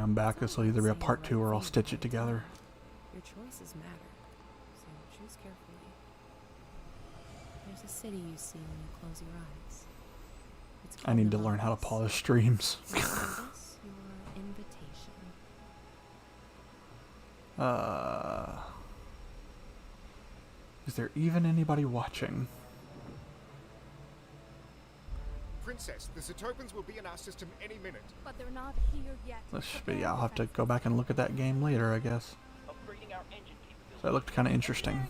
I'm back. This will either be a part 2 or I'll stitch it together. Your choices matter, so choose carefully. There's a city you see when you close your eyes. It's I need to learn how to pause streams. Notice your invitation. Is there even anybody watching? Princess, the Zetopans will be in our system any minute. But they're not here yet. Yeah, I'll have to go back and look at that game later, I guess. Upgrading our engine capability. So it looked kind of interesting.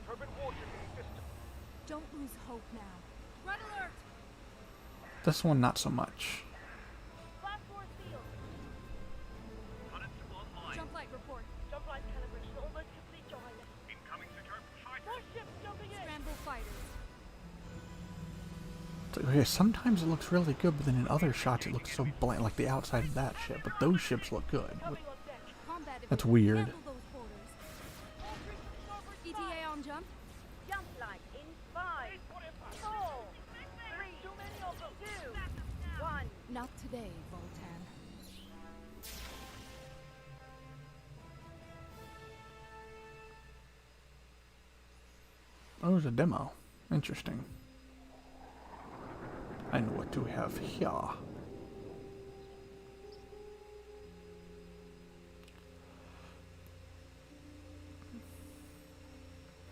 Turbine warship in the system. Don't lose hope now. Red alert! This one, not so much. Blast force field. Jump light report. Jump light calibration almost complete, John. Incoming Zetopan fighter. More ships jumping in. Scramble fighters. It's like, okay, sometimes it looks really good, but then in other shots it looks so bland, like the outside of that ship. But those ships look good. Coming on deck. Combat That's evac. weird. Handle those porters. All creatures starboard ETA on jump. Jump light in 5, 4, 3, too many of them. 2, 1. Not today, Voltan. Oh, there's a demo. Interesting. I know what to have here.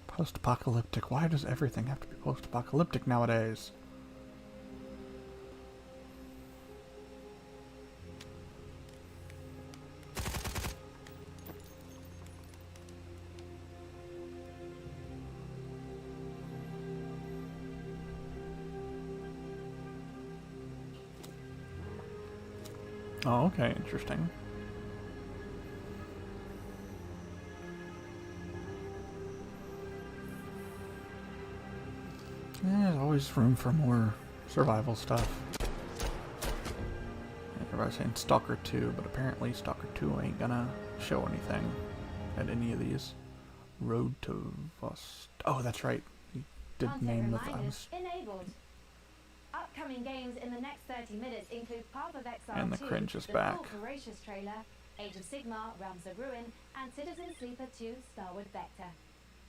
Post-apocalyptic. Why does everything have to be post-apocalyptic nowadays? Oh, okay, interesting. Yeah, there's always room for more survival stuff. Everybody's saying Stalker 2, but apparently Stalker 2 ain't gonna show anything at any of these. Road to Vost. Oh, that's right. He did name the things. Enabled. Upcoming games in the next 30 minutes include Path of Exile And the 2, cringe is the back. full Voracious trailer, Age of Sigmar, Realms of Ruin, and Citizen Sleeper 2 Starward Vector.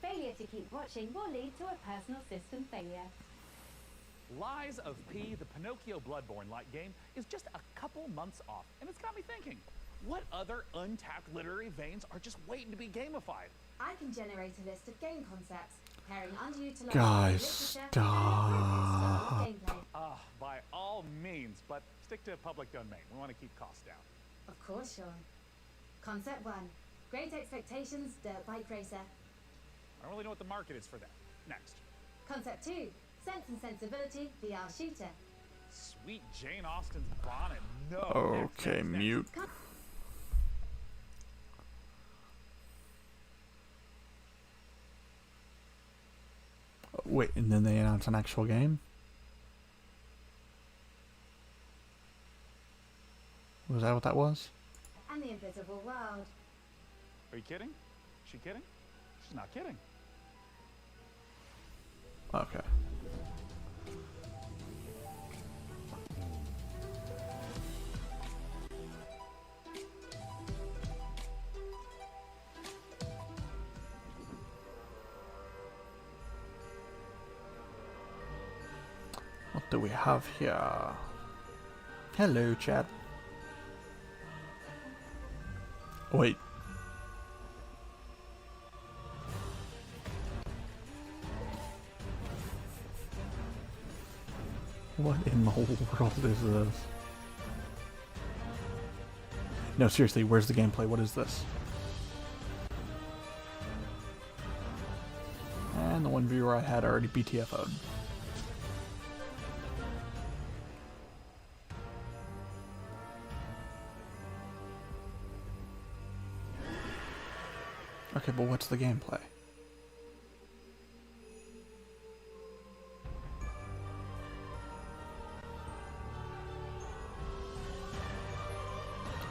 Failure to keep watching will lead to a personal system failure. Lies of P, the Pinocchio Bloodborne-like game, is just a couple months off, and it's got me thinking, what other untapped literary veins are just waiting to be gamified? I can generate a list of game concepts, pairing underutilized Guys, literature stop. and gameplay. By all means, but stick to public domain. We want to keep costs down. Of course, Sean. Concept 1. Great Expectations Dirt Bike Racer. I don't really know what the market is for that. Next. Concept 2. Sense and Sensibility VR Shooter. Sweet Jane Austen's bonnet. No. Okay, mute. Wait, and then they announce an actual game? Was that what that was? And the Invisible World. Are you kidding? Is she kidding? She's not kidding. Okay. What do we have here? Hello, chat. Wait. What in the whole world is this? No, seriously, where's the gameplay? What is this? And the one viewer I had already BTFO'd. Okay, but what's the gameplay?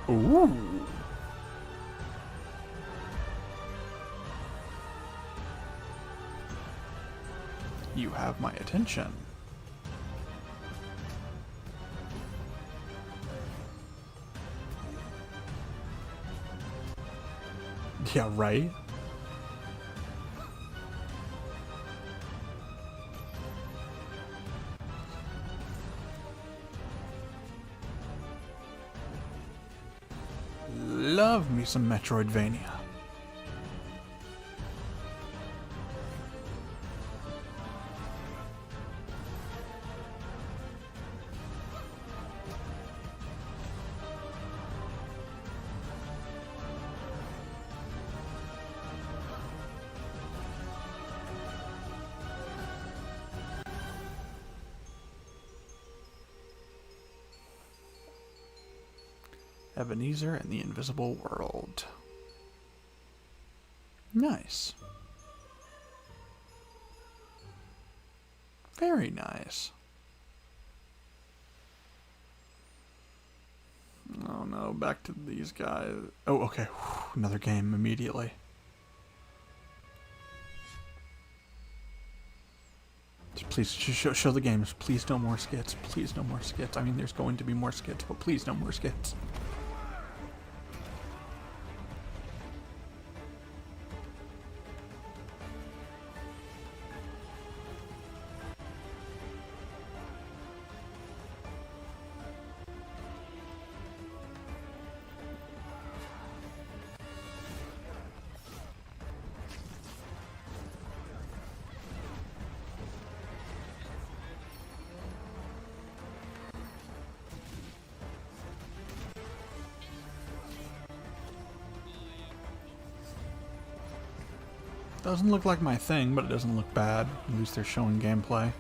Ooh. You have my attention. Yeah, right? Love me some Metroidvania. Ebenezer and the Invisible World. Nice. Very nice. Oh no, back to these guys. Oh, okay. Whew, another game immediately. Please show the games. Please no more skits. Please no more skits. I mean, there's going to be more skits, but please no more skits. Doesn't look like my thing, but it doesn't look bad. At least they're showing gameplay.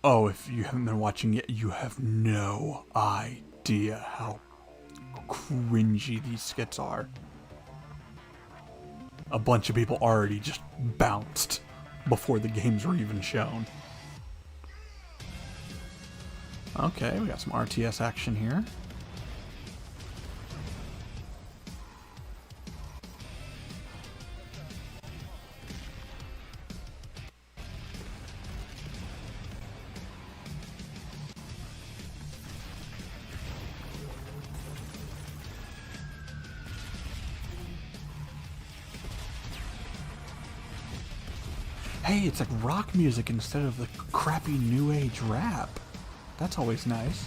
Oh, if you haven't been watching yet, you have no idea how cringy these skits are. A bunch of people already just bounced before the games were even shown. Okay, we got some RTS action here. Hey, it's like rock music instead of the crappy new age rap. That's always nice.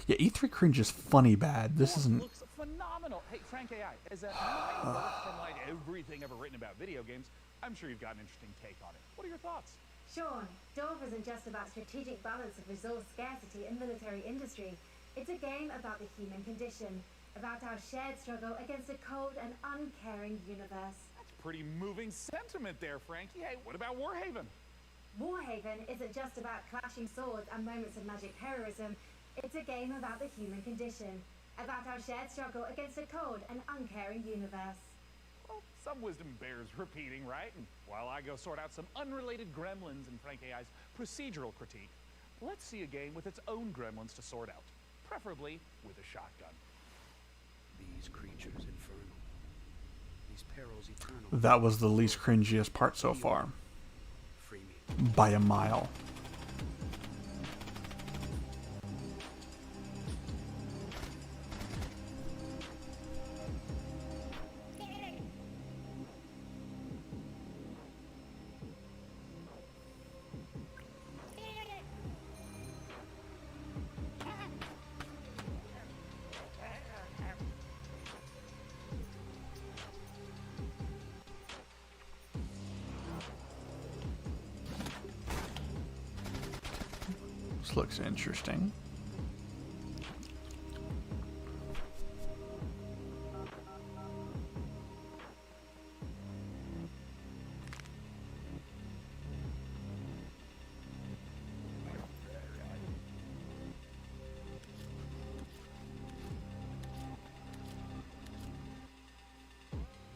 Yeah, E3 cringe is funny bad. This isn't. Looks phenomenal. Hey, Frank AI, as a from like everything ever written about video games, I'm sure you've got an interesting take on it. What are your thoughts? Sean, Dorf isn't just about strategic balance of resource scarcity in military industry. It's a game about the human condition, about our shared struggle against a cold and uncaring universe. That's pretty moving sentiment there, Frankie. Hey, what about Warhaven? Warhaven isn't just about clashing swords and moments of magic heroism. It's a game about the human condition, about our shared struggle against a cold and uncaring universe. Well, some wisdom bears repeating, right? And while I go sort out some unrelated gremlins in Frank AI's procedural critique, let's see a game with its own gremlins to sort out, preferably with a shotgun. These creatures infernal. These perils eternal. That was the least cringiest part so far. Free me. By a mile. This looks interesting.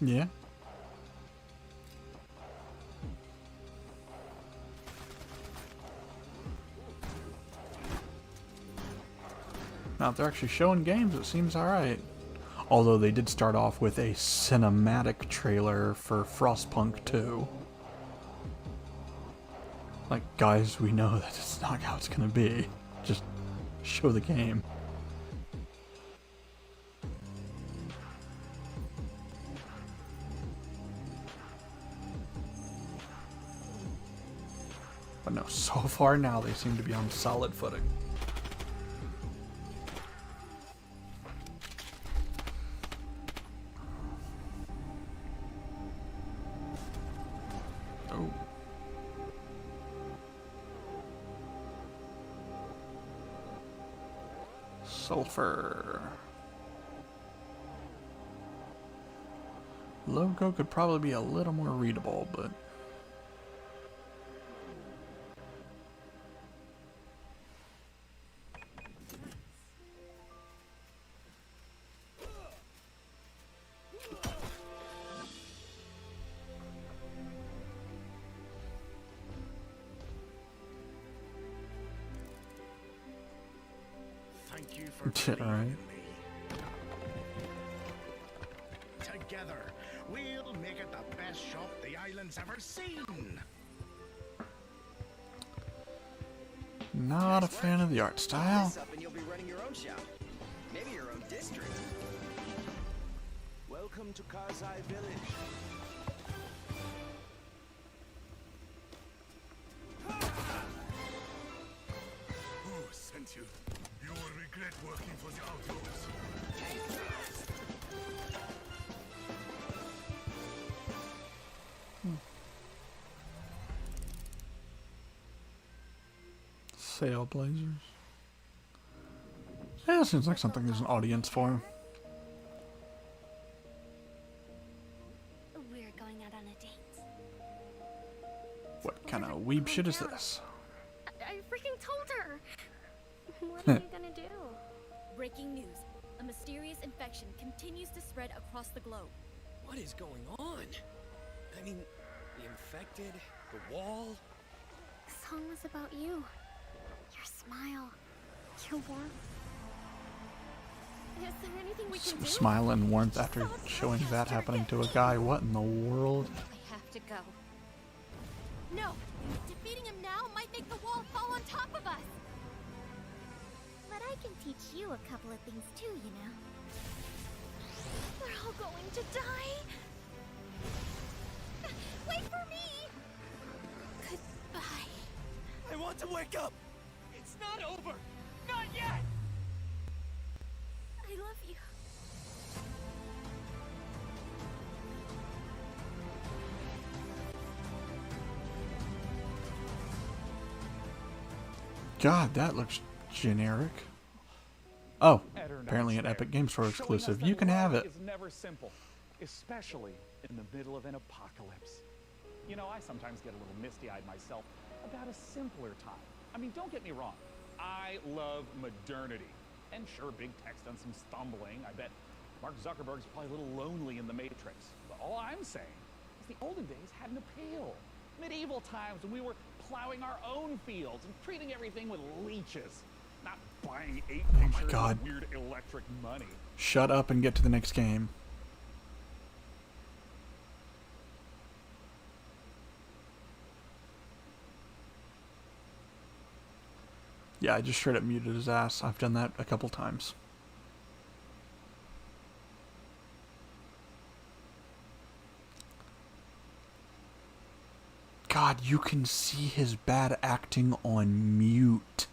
Yeah. Now, if they're actually showing games, it seems alright. Although they did start off with a cinematic trailer for Frostpunk 2. Like, guys, we know that it's not how it's gonna be. Just show the game. But no, so far now they seem to be on solid footing. Oh. Sulfur. Logo could probably be a little more readable, but Thank you for Yeah, believing right. in me. Together, we'll make it the best shop the island's ever seen. not a fan of the art style. This up and you'll be running your own shop. Maybe your own district. Welcome to Kazai Village. Who sent you? You will regret working for the outlaws. Sail blazers. Yeah, seems like something there's an audience for. We're going out on a date. What kind of weeb shit is this? I freaking told her! What are you gonna do? Breaking news. A mysterious infection continues to spread across the globe. What is going on? I mean, the infected, the wall. The song was about you. Your smile. Your warmth. Is there anything we can do? Smile and warmth after showing that happening to a guy. What in the world? I have to go. No! Defeating him now might make the wall fall on top of us! But I can teach you a couple of things too, you know. We're all going to die! Wait for me! Goodbye. I want to wake up. It's not over. Not yet. I love you. God, that looks generic. Oh, Eternights apparently an there, Epic Game Store showing us exclusive. that You can have love it. is never simple, especially in the middle of an apocalypse. You know, I sometimes get a little misty-eyed myself about a simpler time. I mean, don't get me wrong. I love modernity. And sure, big tech's done some stumbling. I bet Mark Zuckerberg's probably a little lonely in the Matrix. But all I'm saying is the olden days had an appeal. Medieval times when we were plowing our own fields and treating everything with leeches. Not buying 8 pictures God. with weird electric money. Shut up and get to the next game. Yeah, I just straight up muted his ass. I've done that a couple times. God, you can see his bad acting on mute.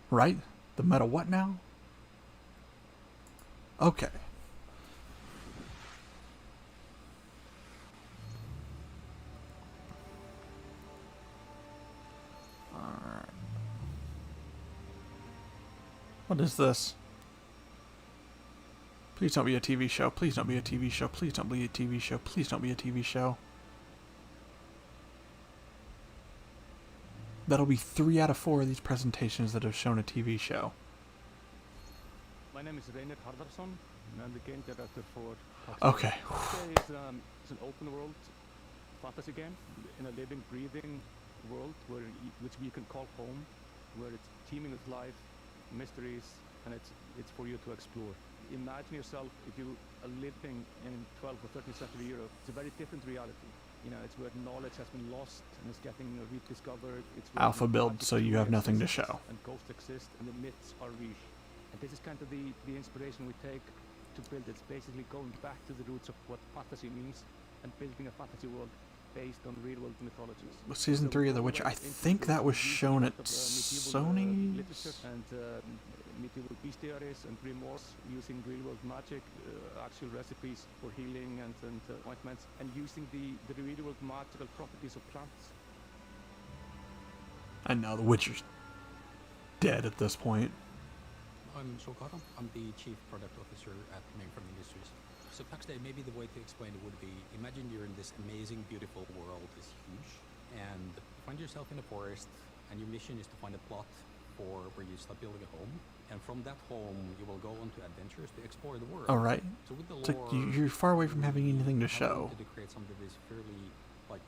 Right? The meta what now? Okay. Alright. What is this? Please don't be a TV show. Please don't be a TV show. Please don't be a TV show. Please don't be a TV show. That'll be 3 out of 4 of these presentations that have shown a TV show. My name is Reinhard Hardarson, and I'm the game director for Okay. It's an open world fantasy game in a living, breathing world which we can call home, where it's teeming with life, mysteries, and it's for you to explore. Imagine yourself if you are living in 12th or 13th century Europe. It's a very different reality. You know, it's where knowledge has been lost and is getting rediscovered. It's where Alpha build, so you have nothing to show. And ghosts exist, and the myths are real. And this is kind of the inspiration we take to build. It's basically going back to the roots of what fantasy means and building a fantasy world based on real-world mythologies. With Season 3 of The Witcher, I think that was shown at Sony. And medieval bestiaries and grimoires, using real-world magic, actual recipes for healing and ointments, and using the real-world magical properties of plants. And now The Witcher's dead at this point. I'm Shokara. I'm the Chief Product Officer at Mainframe Industries. So Paxday, maybe the way to explain it would be, imagine you're in this amazing, beautiful world, it's huge, and you find yourself in a forest, and your mission is to find a plot for where you start building a home, and from that home you will go on to adventures to explore the world. Alright. So with the It's lore, like you're far away from having anything to I show. wanted to create something that is fairly like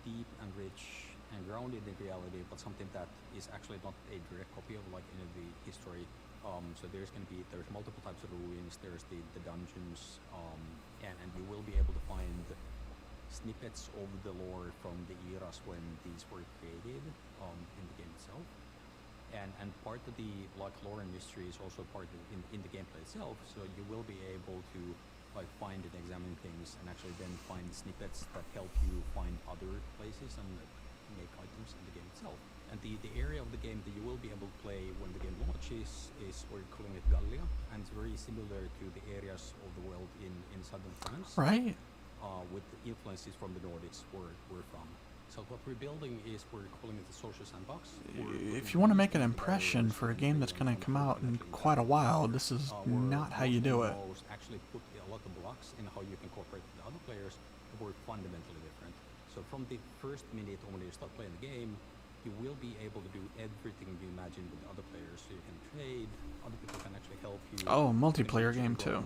deep and rich and grounded in reality, but something that is actually not a direct copy of like any of the history. So there's multiple types of ruins, there's the dungeons, and you will be able to find snippets of the lore from the eras when these were created in the game itself. And part of the like lore and mystery is also part of in the gameplay itself, so you will be able to like find and examine things and actually then find snippets that help you find other places and make items in the game itself. And the area of the game that you will be able to play when the game launches is, we're calling it Gallia, and it's very similar to the areas of the world in southern France. Right. With the influences from the Nordics where we're from. So what we're building is, we're calling it the social sandbox. If you want to make an impression for a game that's going to come out in quite a while, this is not how you do it. Actually put a lot of blocks in how you can cooperate with the other players that were fundamentally different. So from the first minute when you start playing the game, you will be able to do everything you imagine with other players. So you can trade, other people can actually help you. Oh, multiplayer game too.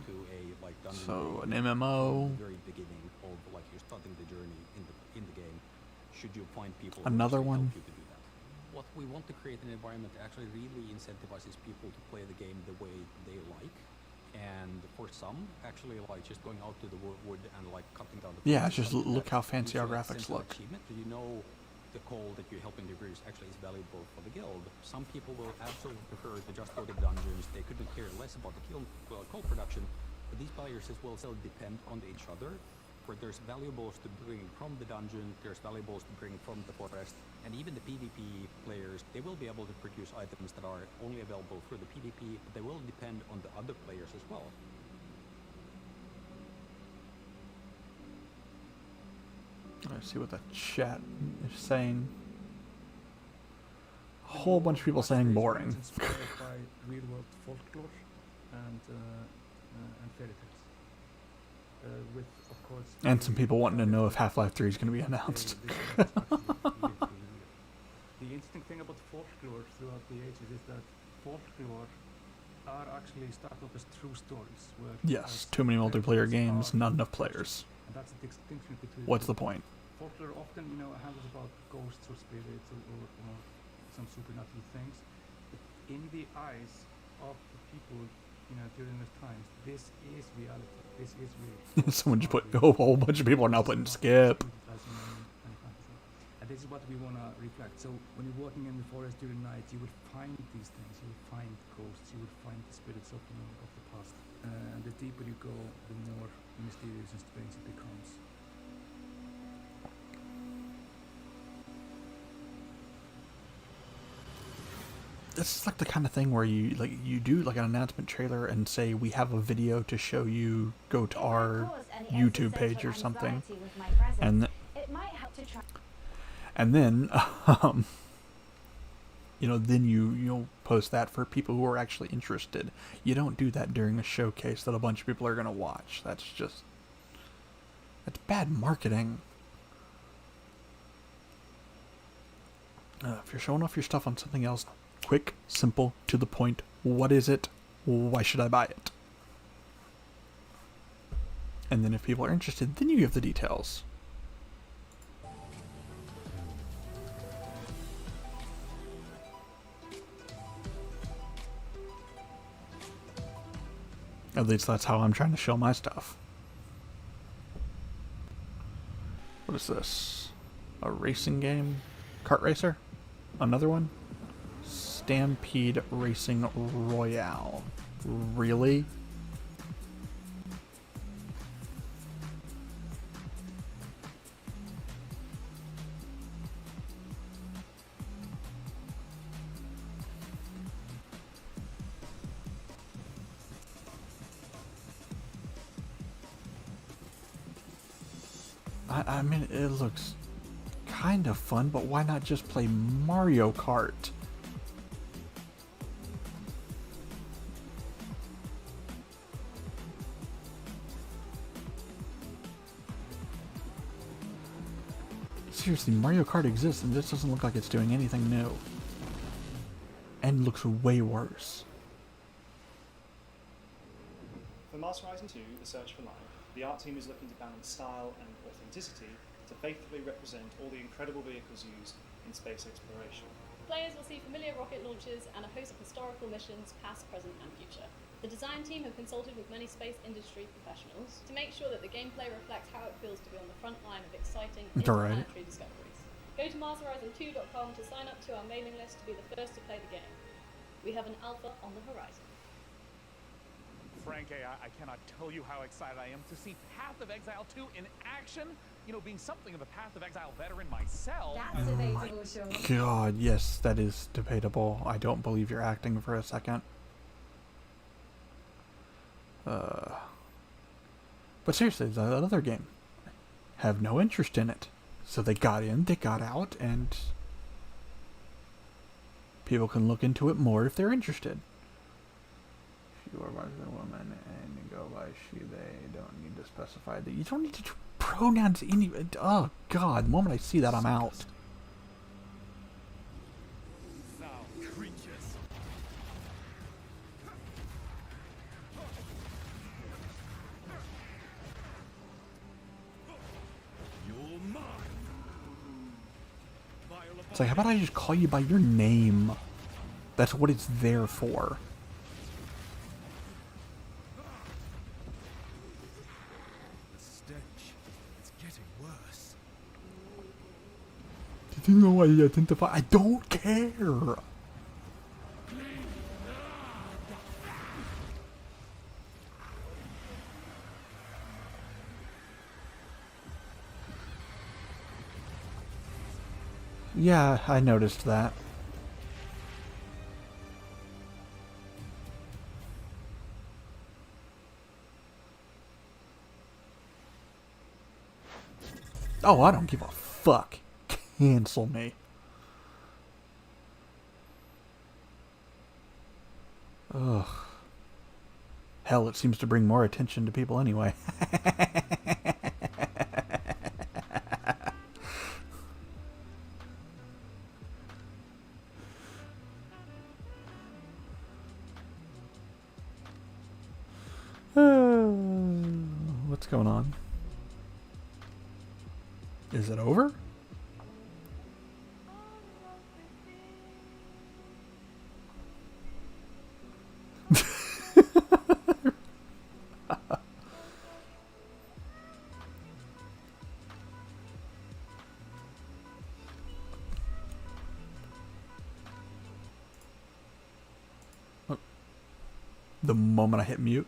So an MMO. Very beginning of like you're starting the journey in the game. Should you find people Another who one. help you to do that? What we want to create an environment that actually really incentivizes people to play the game the way they like. And for some, actually, like just going out to the wood and like cutting down the Yeah, just look how fancy our graphics look. So you know the call that you're helping to produce actually is valuable for the guild. Some people will absolutely prefer to just go to dungeons. They couldn't care less about the call production. But these players as well still depend on each other. Where there's valuables to bring from the dungeon, there's valuables to bring from the forest, and even the PvP players, they will be able to produce items that are only available through the PvP, but they will depend on the other players as well. Let's see what the chat is saying. A whole bunch of people saying boring. Inspired by real-world folklore and fairy tales. With, of course, And some people wanting to know if Half-Life 3 is going to be announced. The interesting thing about folklore throughout the ages is that folklore are actually started off as true stories. Where Yes, too many multiplayer games, not enough players. And that's the distinction between. What's the point? Folklore often, handles about ghosts or spirits or some supernatural things. But in the eyes of the people, during those times, this is reality. This is real. Someone just put, oh, a whole bunch of people are now putting skip. And this is what we want to reflect. So when you're walking in the forest during the night, you will find these things. You will find ghosts. You will find the spirits of the past. And the deeper you go, the more mysterious and strange it becomes. This is like the kind of thing where you do like an announcement trailer and say we have a video to show you, go to our YouTube page or something, and then then you'll post that for people who are actually interested. You don't do that during a showcase that a bunch of people are gonna watch. That's bad marketing. If you're showing off your stuff on something else, quick, simple, to the point. What is it? Why should I buy it? And then if people are interested, then you give the details. At least that's how I'm trying to show my stuff. What is this? A racing game? Kart racer? Another one? Stampede Racing Royale. Really? I mean, it looks kind of fun, but why not just play Mario Kart? Seriously, Mario Kart exists and this doesn't look like it's doing anything new. And looks way worse. For Master Horizon 2, The Search for Life, the art team is looking to balance style and authenticity to faithfully represent all the incredible vehicles used in space exploration. Players will see familiar rocket launches and a host of historical missions, past, present, and future. The design team have consulted with many space industry professionals to make sure that the gameplay reflects how it feels to be on the front line of exciting interplanetary discoveries. Go to MarsHorizon2.com to sign up to our mailing list to be the first to play the game. We have an alpha on the horizon. Frank, I cannot tell you how excited I am to see Path of Exile 2 in action. You know, being something of a Path of Exile veteran myself. That's debatable, Sean. God, yes, that is debatable. I don't believe you're acting for a second. But seriously, the other game. Have no interest in it. So they got in, they got out, and people can look into it more if they're interested. If you are a woman and you go by she, they don't need to specify that. You don't need to do pronouns anyway. Oh God, the moment I see that, I'm out. It's like, how about I just call you by your name? That's what it's there for. The stench. It's getting worse. Did you know I identify? I don't care. Yeah, I noticed that. Oh, I don't give a fuck. Cancel me. Ugh. Hell, it seems to bring more attention to people anyway. What's going on? Is it over? The moment I hit mute.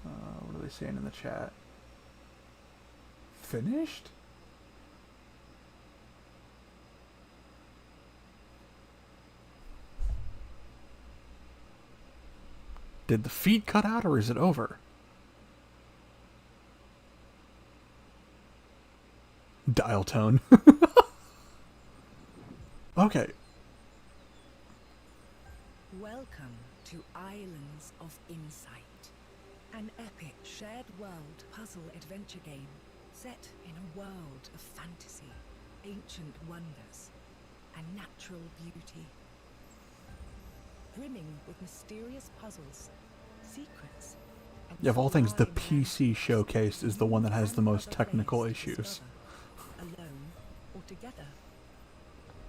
What are they saying in the chat? Finished? Did the feed cut out or is it over? Dial tone. Okay. Welcome to Islands of Insight, an epic shared world puzzle adventure game set in a world of fantasy, ancient wonders, and natural beauty. Brimming with mysterious puzzles, secrets, and Of all things, the PC showcase is the one that has the most technical issues. alone or together,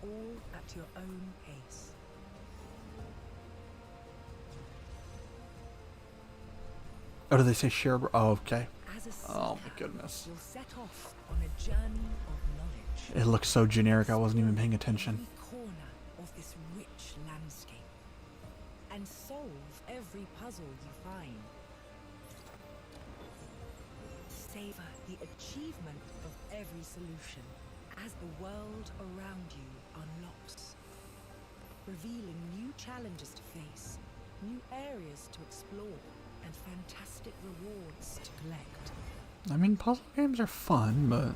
all at your own pace. Oh, do they say share? Oh, okay. As a Oh my seeker, goodness. you'll set off on a journey of knowledge. It looks so generic. I wasn't even paying attention. Every corner of this rich landscape, and solve every puzzle you find. Savor the achievement of every solution as the world around you unlocks, revealing new challenges to face, new areas to explore, and fantastic rewards to collect. I mean, puzzle games are fun, but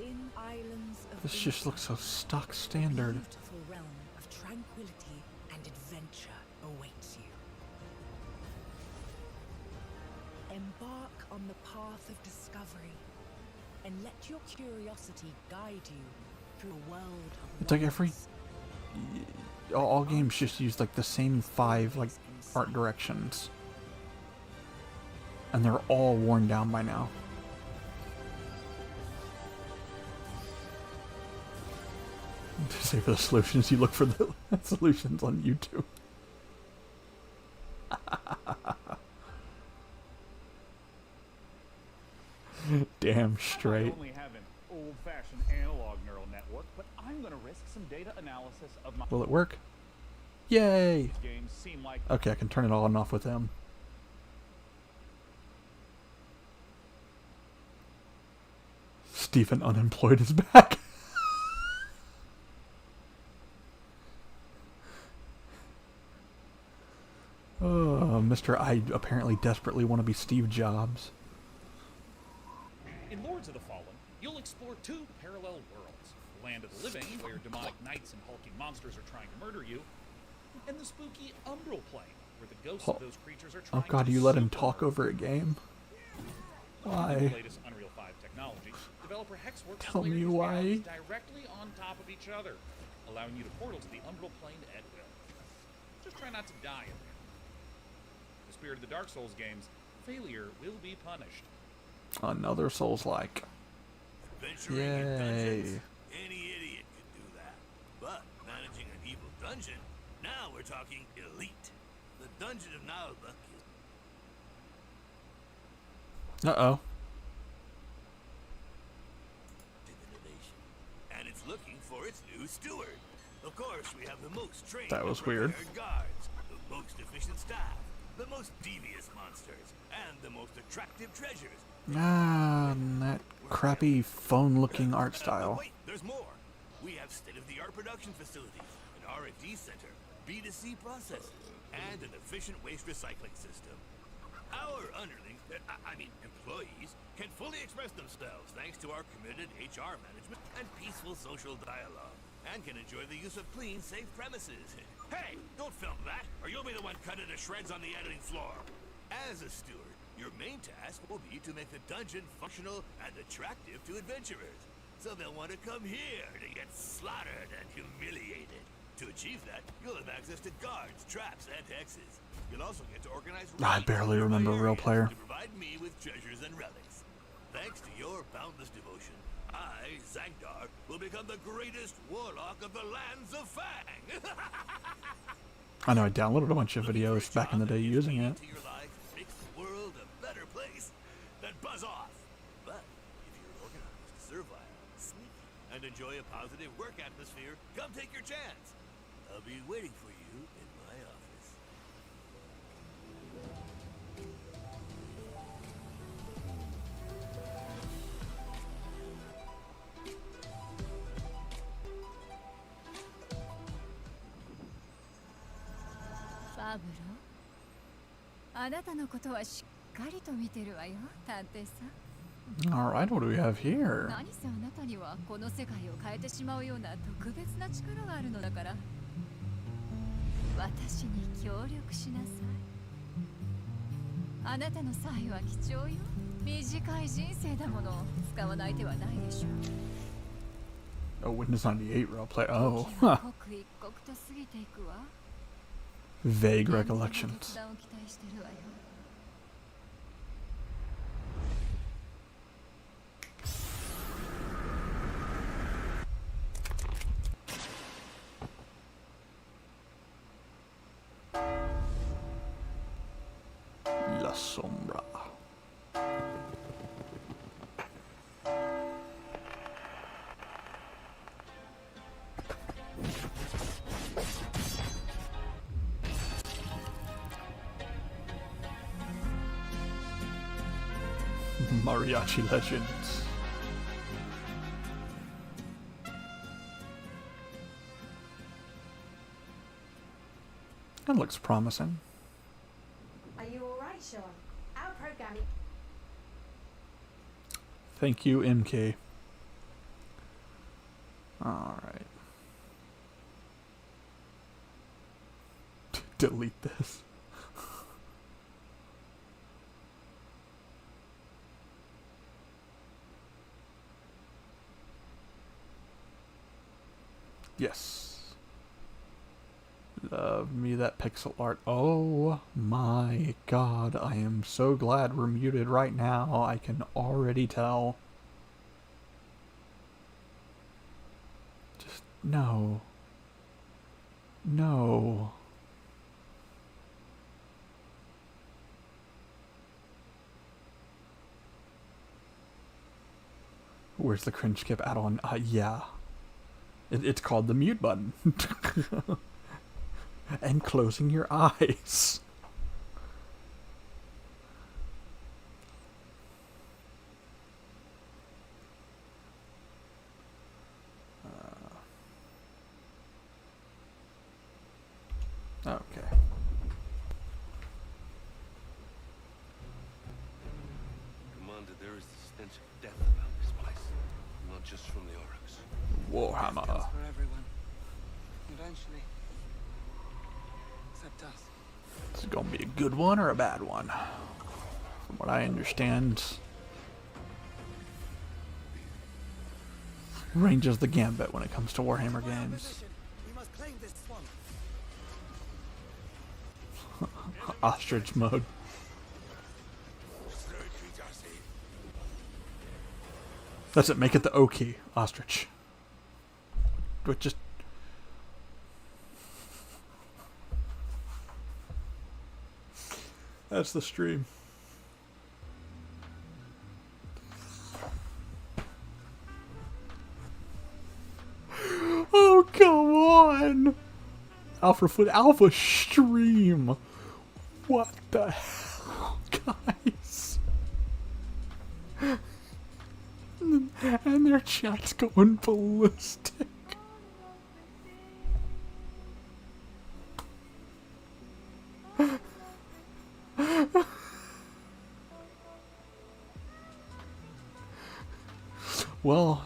In Islands of this just looks so stock standard. A beautiful realm of tranquility and adventure awaits you. Embark on the path of discovery and let your curiosity guide you through a world of It's like every wonders. all games just use like the same 5 like art directions, and they're all worn down by now. To say for the solutions, you look for the solutions on YouTube. Damn straight. I only have an old-fashioned analog neural network, but I'm going to risk some data analysis of my... Will it work? Yay! Games seem like... Okay, I can turn it on and off with him. Stephen Unemployed is back. Oh, Mr. I apparently desperately want to be Steve Jobs. In Lords of the Fallen, you'll explore 2 parallel worlds. The land of the living, where demonic knights and hulking monsters are trying to murder you, and the spooky Umbral Plane, where the ghosts of those creatures are trying Oh god, to you let him super talk over a game? With Why? the latest Unreal 5 technology, developer Hexworks Tell me layers these why. realities directly on top of each other, allowing you to portal to the Umbral Plane at will. Just try not to die in there. In the spirit of the Dark Souls games, failure will be punished. Another Souls-like. Adventuring in dungeons? Yay. Any idiot could do that. But managing an evil dungeon? Now we're talking elite. The Dungeon of Nalbuck is Uh-oh. innovation. And it's looking for its new steward. Of course, we have the most trained That was and weird. prepared guards, the most efficient staff, the most devious monsters, and the most attractive treasures. Ah, that crappy phone-looking art style. Wait, there's more. We have state-of-the-art production facilities, an R&D center, B2C processes, and an efficient waste recycling system. Our underlings, employees, can fully express themselves thanks to our committed HR management and peaceful social dialogue, and can enjoy the use of clean, safe premises. Hey, don't film that, or you'll be the one cut into shreds on the editing floor. As a steward, your main task will be to make the dungeon functional and attractive to adventurers, so they'll want to come here to get slaughtered and humiliated. To achieve that, you'll have access to guards, traps, and hexes. You'll also get to organize I raids barely in remember nearby Real areas Player. to provide me with treasures and relics. Thanks to your boundless devotion, I, Zangdar, will become the greatest warlock of the lands of Fang. I know I downloaded a bunch of videos back in the day using it. To your life makes the world a better place. Then buzz off. But if you're organized, servile, sneaky, and enjoy a positive work atmosphere, come take your chance. I'll be waiting for you in my office.パブロ、あなたのことはしっかりと見てるわよ、探偵さん。 Alright, what do we have here? 何せあなたにはこの世界を変えてしまうような特別な力があるのだから、私に協力しなさい。あなたの才は貴重よ。短い人生だもの、使わない手はないでしょう。 Oh, Windows 98 Real Play. Oh, 時は huh. 刻一刻と過ぎていくわ。 Vague 決 recollections. 断を期待してるわよ。 Las Mariachi Legends. That looks promising. Are you alright, Sean? Our programming. Thank you, MK. Alright. Delete this. Yes. Love me that pixel art. Oh my god, I am so glad we're muted right now. I can already tell. Just no. No. Where's the cringe skip add-on? Yeah. It's called the mute button. And closing your eyes. Okay. Commander, there is the stench of death about this place. Not just from the Oryx. Warhammer. For everyone. Eventually. Except us. Is it gonna be a good one or a bad one? From what I understand, ranges the gambit when it comes to Warhammer games. We must claim this swamp. Ostrich mode. That's it, make it the O key, ostrich. But just... That's the stream. Oh, come on! Alpha stream! What the hell, guys? And their chat's going ballistic. Well,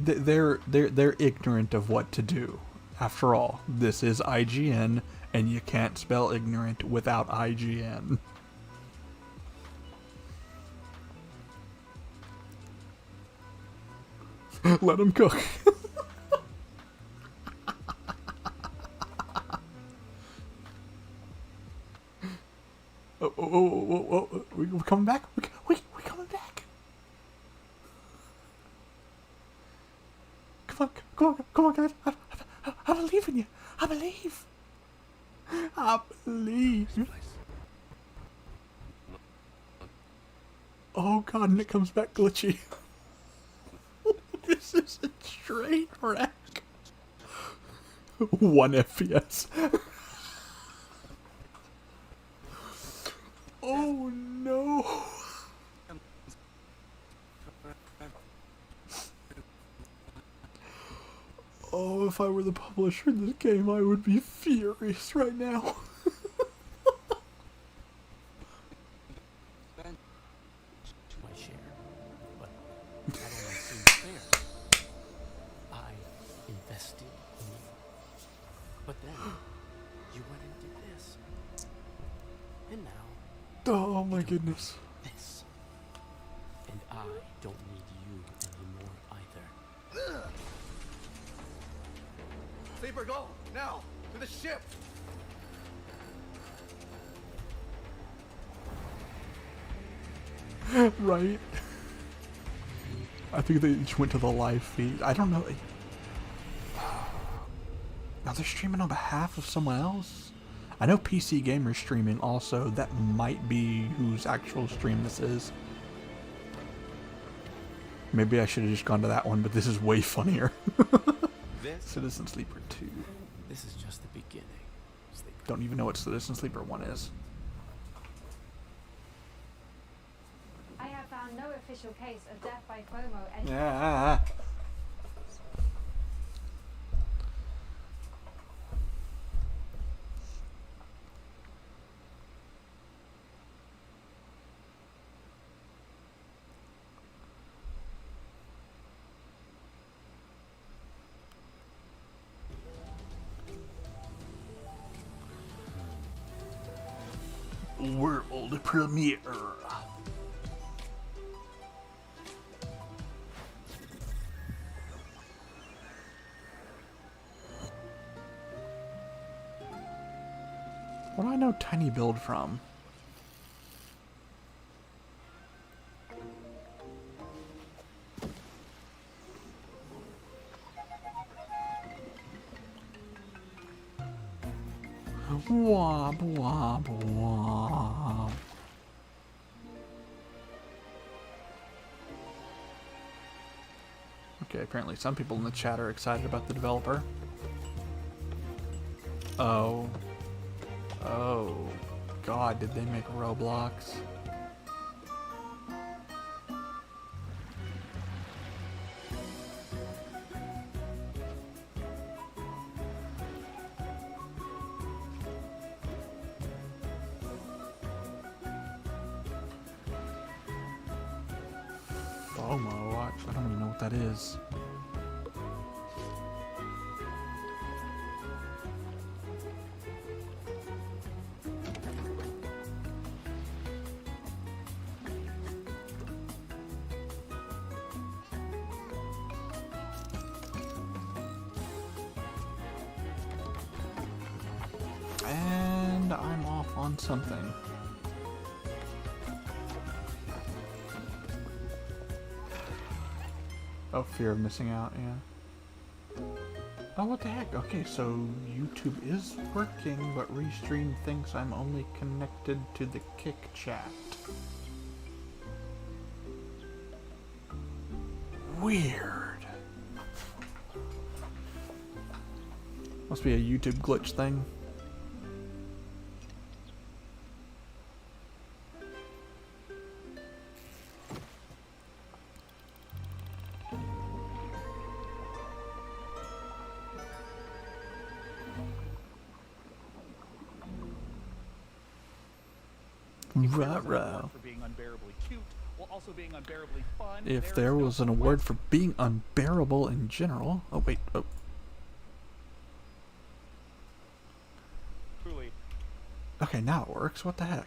they're ignorant of what to do. After all, this is IGN, and you can't spell ignorant without IGN. Let him cook. Oh, we're coming back? We're coming back. Come on, guys. I believe in you. I believe. Oh god, and it comes back glitchy. This is a train wreck. 1 FPS. Oh no. Oh, if I were the publisher of this game, I would be furious right now. My share, but that only seems fair. I invested in you, but then you went and did this, and now. Oh my goodness. This, and I don't need you anymore either. Sleeper, go! Now! To the ship! Right? I think they just went to the live feed. I don't know. Now they're streaming on behalf of someone else? I know PC Gamer's streaming also. That might be whose actual stream this is. Maybe I should have just gone to that one, but this is way funnier. Citizen Sleeper 2. This is just the beginning. Don't even know what Citizen Sleeper 1 is. official case of death by FOMO. And Yeah. World premiere. What do I know Tiny Build from? Wob wob wob. Okay, apparently some people in the chat are excited about the developer. Oh. Oh. God, did they make Roblox? FOMO, I don't even know what that is. And I'm off on something. Oh, fear of missing out, yeah. Oh, what the heck? Okay, so YouTube is working, but Restream thinks I'm only connected to the Kick chat. Weird. Must be a YouTube glitch thing. Ruh-roh. For being unbearably cute, while also being unbearably fun. If there was an award for being unbearable in general... Oh, wait. Oh. Truly. Okay, now it works. What the heck?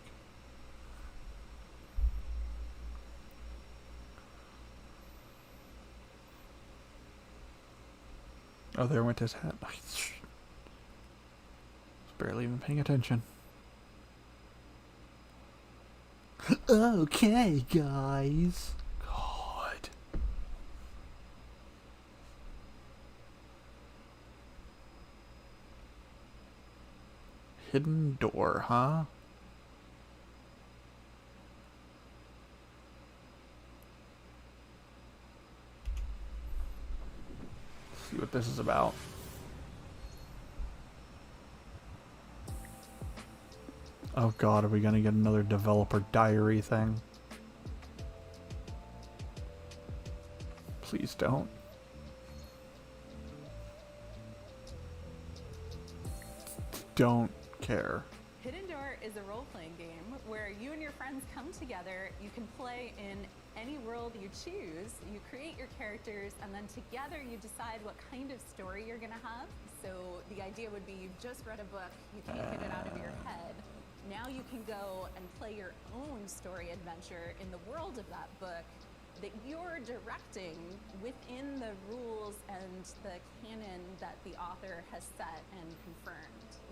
Oh, there went his hat. I was barely even paying attention. Okay, guys. God. Hidden door, huh? Let's see what this is about. Oh god, are we gonna get another developer diary thing? Please don't. Don't care. Hidden Door is a role-playing game where you and your friends come together. You can play in any world you choose. You create your characters, and then together you decide what kind of story you're gonna have. So the idea would be you've just read a book, you can't get it out of your head. Now you can go and play your own story adventure in the world of that book that you're directing within the rules and the canon that the author has set and confirmed.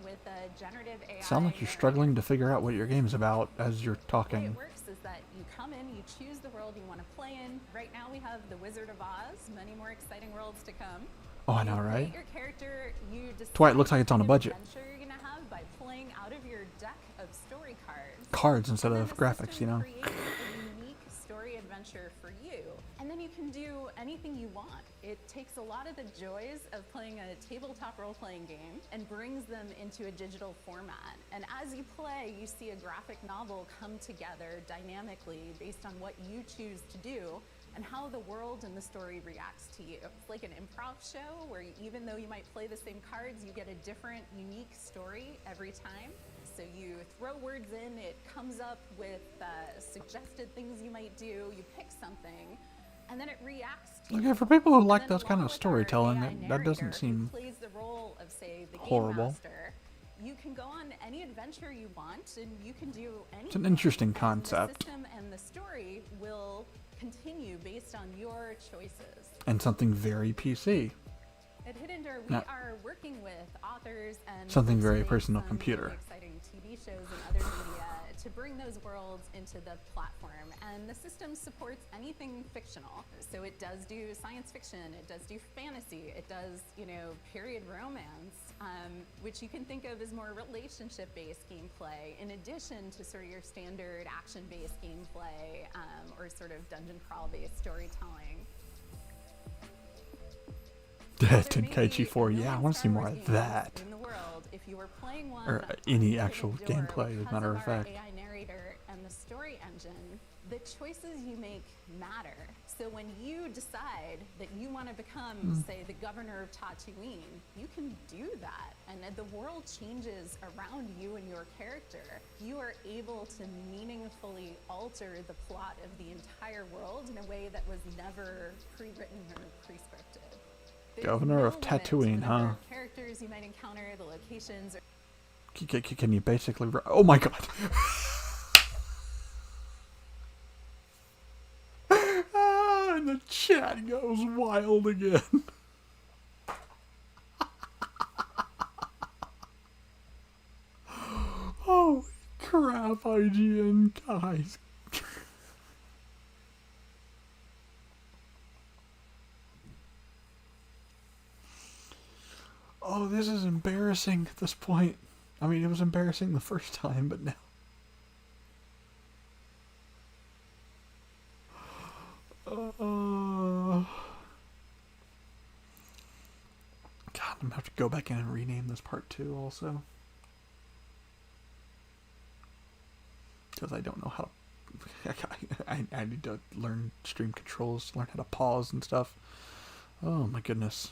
With a generative AI... Sound like you're struggling to figure out what your game's about as you're talking. The way it works is that you come in, you choose the world you want to play in. Right now we have the Wizard of Oz, many more exciting worlds to come. Oh, I know, right? Your character, you decide That's why it looks like it's on a budget. what adventure you're gonna have by playing out of your deck of story cards. Cards instead of graphics, you know? Create a unique story adventure for you. And then you can do anything you want. It takes a lot of the joys of playing a tabletop role-playing game and brings them into a digital format. And as you play, you see a graphic novel come together dynamically based on what you choose to do and how the world and the story reacts to you. It's like an improv show where even though you might play the same cards, you get a different, unique story every time. So you throw words in, it comes up with suggested things you might do, you pick something, and then it reacts to you. Okay, for people who like And this then kind along of with our storytelling, AI that doesn't narrator seem who plays the role of, say, the horrible. Game Master, you can go on any adventure you want, and you can do anything. It's an interesting And concept. the system and the story will continue based on your choices. And something very PC. At Hidden Door, we Now- are working with authors and Something folks very who make personal some computer. really exciting TV shows and other media to bring those worlds into the platform. And the system supports anything fictional. So it does do science fiction, it does do fantasy, it does, period romance, which you can think of as more relationship-based gameplay, in addition to sort of your standard action-based gameplay or sort of dungeon crawl-based storytelling. Tenkaichi 4, yeah, I want to see more of that. In the world, if you were playing one Or on any Hidden actual Door, gameplay, as a because matter of our fact. AI narrator and the story engine, the choices you make matter. So when you decide that you want to become, say, the governor of Tatooine, you can do that. And the world changes around you and your character. You are able to meaningfully alter the plot of the entire world in a way that was never pre-written or pre-scripted. There's Governor no of limit to Tatooine, the number huh? of characters you might encounter, the locations. Can you basically... Oh my god! And the chat goes wild again. Holy crap, IGN, guys. Oh, this is embarrassing at this point. I mean, it was embarrassing the first time, but now... God, I'm gonna have to go back in and rename this part 2 also. Because I don't know how to... I need to learn stream controls, learn how to pause and stuff. Oh my goodness.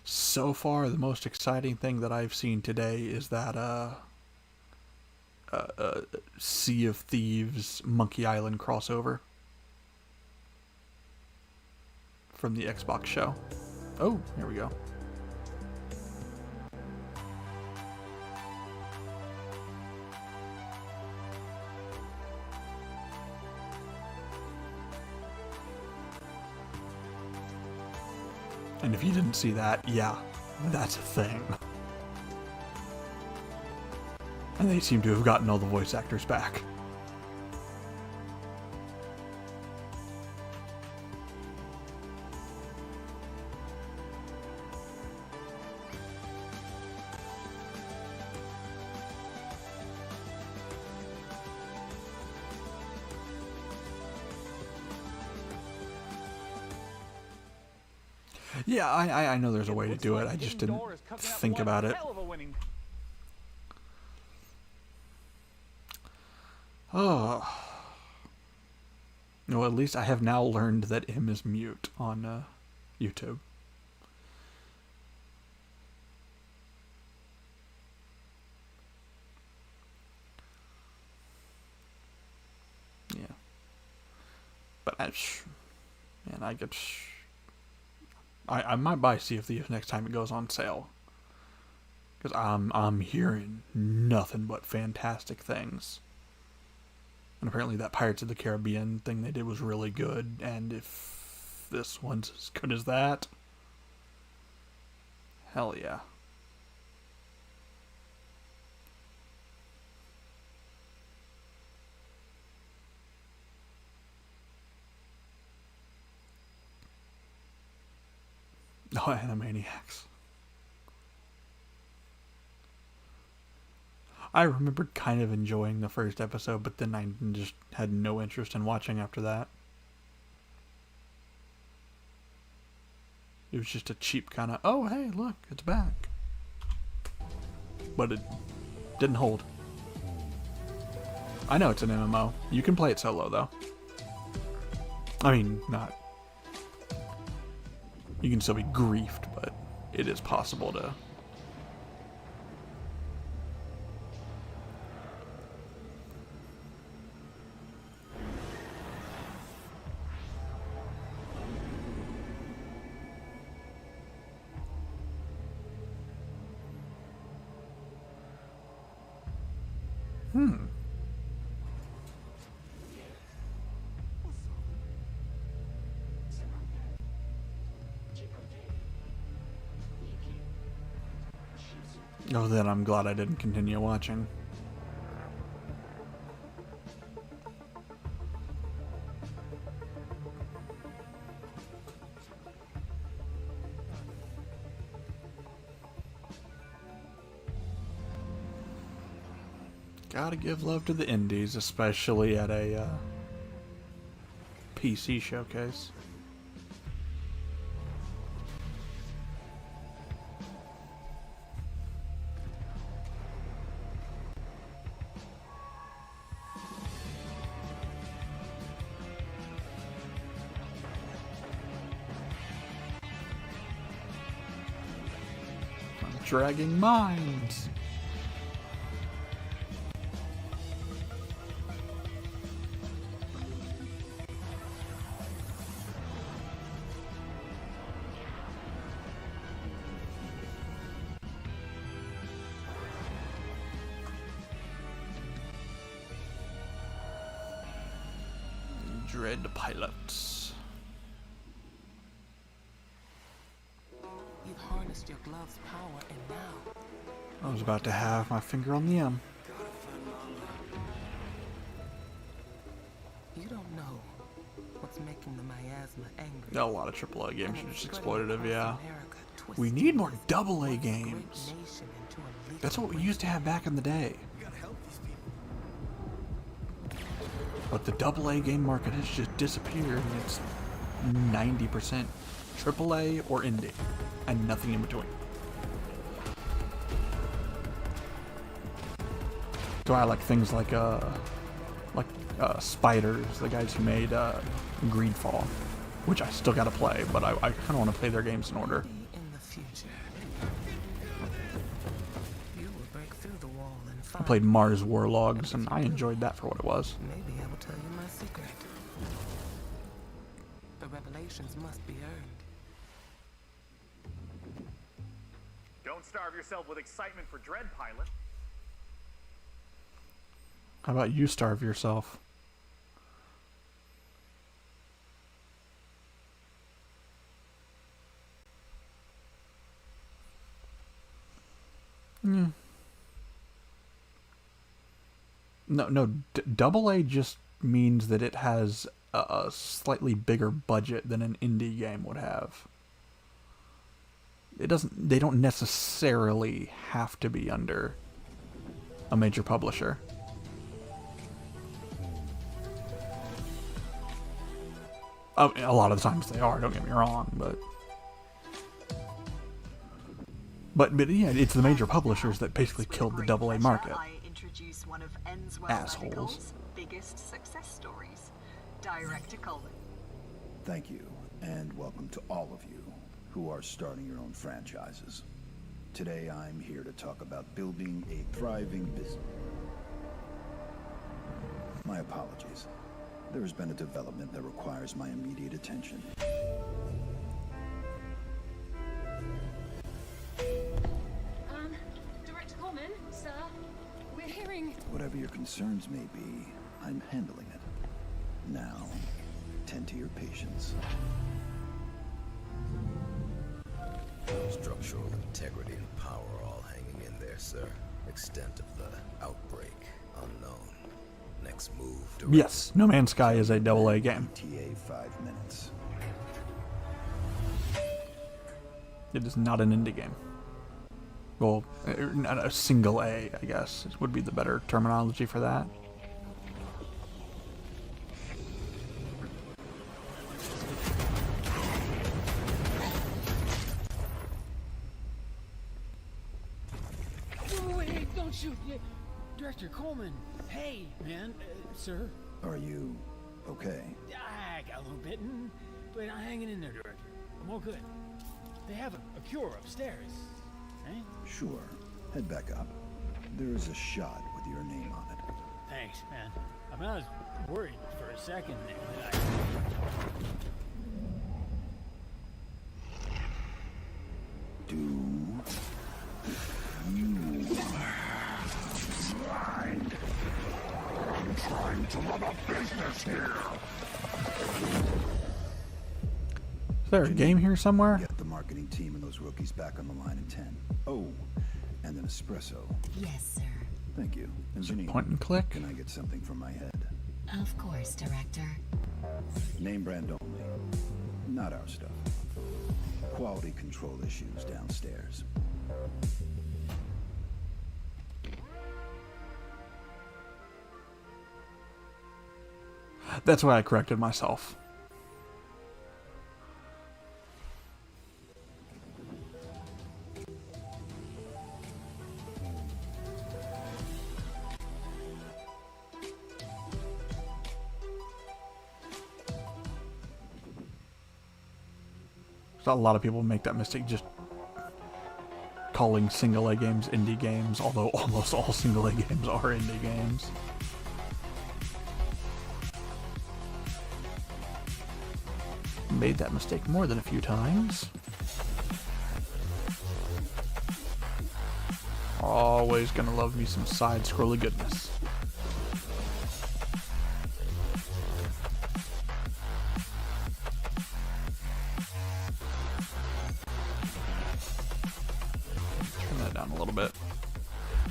So far, the most exciting thing that I've seen today is that Sea of Thieves Monkey Island crossover from the Xbox show. Oh, here we go. And if you didn't see that, yeah, that's a thing. And they seem to have gotten all the voice actors back. Yeah, I know there's a way to do it. I just didn't think about it. Oh. No, at least I have now learned that M is mute on YouTube. Yeah. But I get... I might buy Sea of Thieves next time it goes on sale. Because I'm hearing nothing but fantastic things. And apparently that Pirates of the Caribbean thing they did was really good. And if this one's as good as that, hell yeah. Oh, Animaniacs. I remember kind of enjoying the first episode, but then I just had no interest in watching after that. It was just a cheap kind of, oh, hey, look, it's back. But it didn't hold. I know it's an MMO. You can play it solo, though. I mean, not... You can still be griefed, but it is possible to... Oh, then I'm glad I didn't continue watching. Gotta give love to the indies, especially at a PC showcase. Dragging mines. Dread pilots. You've harnessed your glove's power, and now I was about to have my finger on the M. you don't know what's making the miasma angry. A lot of AAA games are just exploitative, yeah. We need more AA games. That's what we used to have back in the day. But the AA game market has just disappeared, and it's 90% AAA or indie, and nothing in between. So I like things like Spiders, the guys who made Greedfall, which I still gotta play, but I kind of want to play their games in order. In the future, you will break through the wall and I find played Mars Warlogs, and I enjoyed that for what it was. maybe I will tell you my secret. The revelations must be earned. Don't starve yourself with excitement for Dread Pilot. How about you starve yourself? Yeah. No, AA just means that it has a slightly bigger budget than an indie game would have. They don't necessarily have to be under a major publisher. I mean, a lot of the times they are, don't get me wrong, but yeah, it's the major publishers that basically killed the AA market. I introduce one of Enswell Assholes. Medical's biggest success stories, Director Coleman. Thank you, and welcome to all of you who are starting your own franchises. Today I'm here to talk about building a thriving business. My apologies. There has been a development that requires my immediate attention. Director Coleman, sir, we're hearing... Whatever your concerns may be, I'm handling it. Now, tend to your patients. Structural integrity and power all hanging in there, sir. Extent of the outbreak unknown. Next move. Yes, No Man's Sky is a AA game. ETA 5 minutes. It is not an indie game. Well, not a single A, I guess, would be the better terminology for that. Wait, don't shoot. Director Coleman. Hey, man. Sir. Are you okay? I got a little bitten, but I'm hanging in there, Director. I'm all good. They have a cure upstairs, eh? Sure. Head back up. There is a shot with your name on it. Thanks, man. I mean, I was worried for a second there, but Do you mind? I'm trying to run a business here. Is there a game here somewhere? Get the marketing team and those rookies back on the line in 10. Oh, and an espresso. Yes, sir. Thank you. And Janine, point and click. Can I get something from my head? Of course, Director. Name brand only. Not our stuff. Quality control issues downstairs. That's why I corrected myself. A lot of people make that mistake, just calling single A games indie games, although almost all single A games are indie games. Made that mistake more than a few times. Always gonna love me some side-scrolly goodness.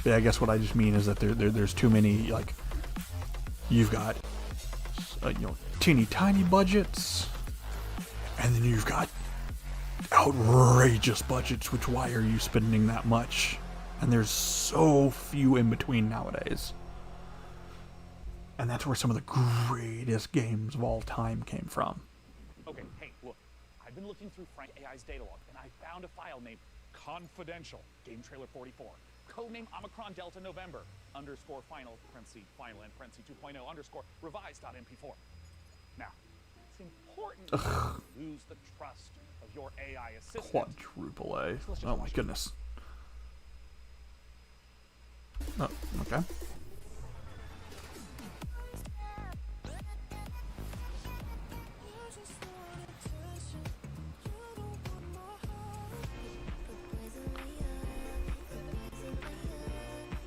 Yeah, I guess what I just mean is that there's too many, like, you've got, teeny tiny budgets, and then you've got outrageous budgets, which why are you spending that much? And there's so few in between nowadays. And that's where some of the greatest games of all time came from. Okay, hey, look, I've been looking through Frank AI's data log, and I found a file named Confidential, Game Trailer 44. Codename Omicron Delta November _final final and parenthesis 2.0 _ revised.mp4. Now, it's important to lose the trust of your AI assistant. Quadruple A. Oh my goodness. Oh, okay.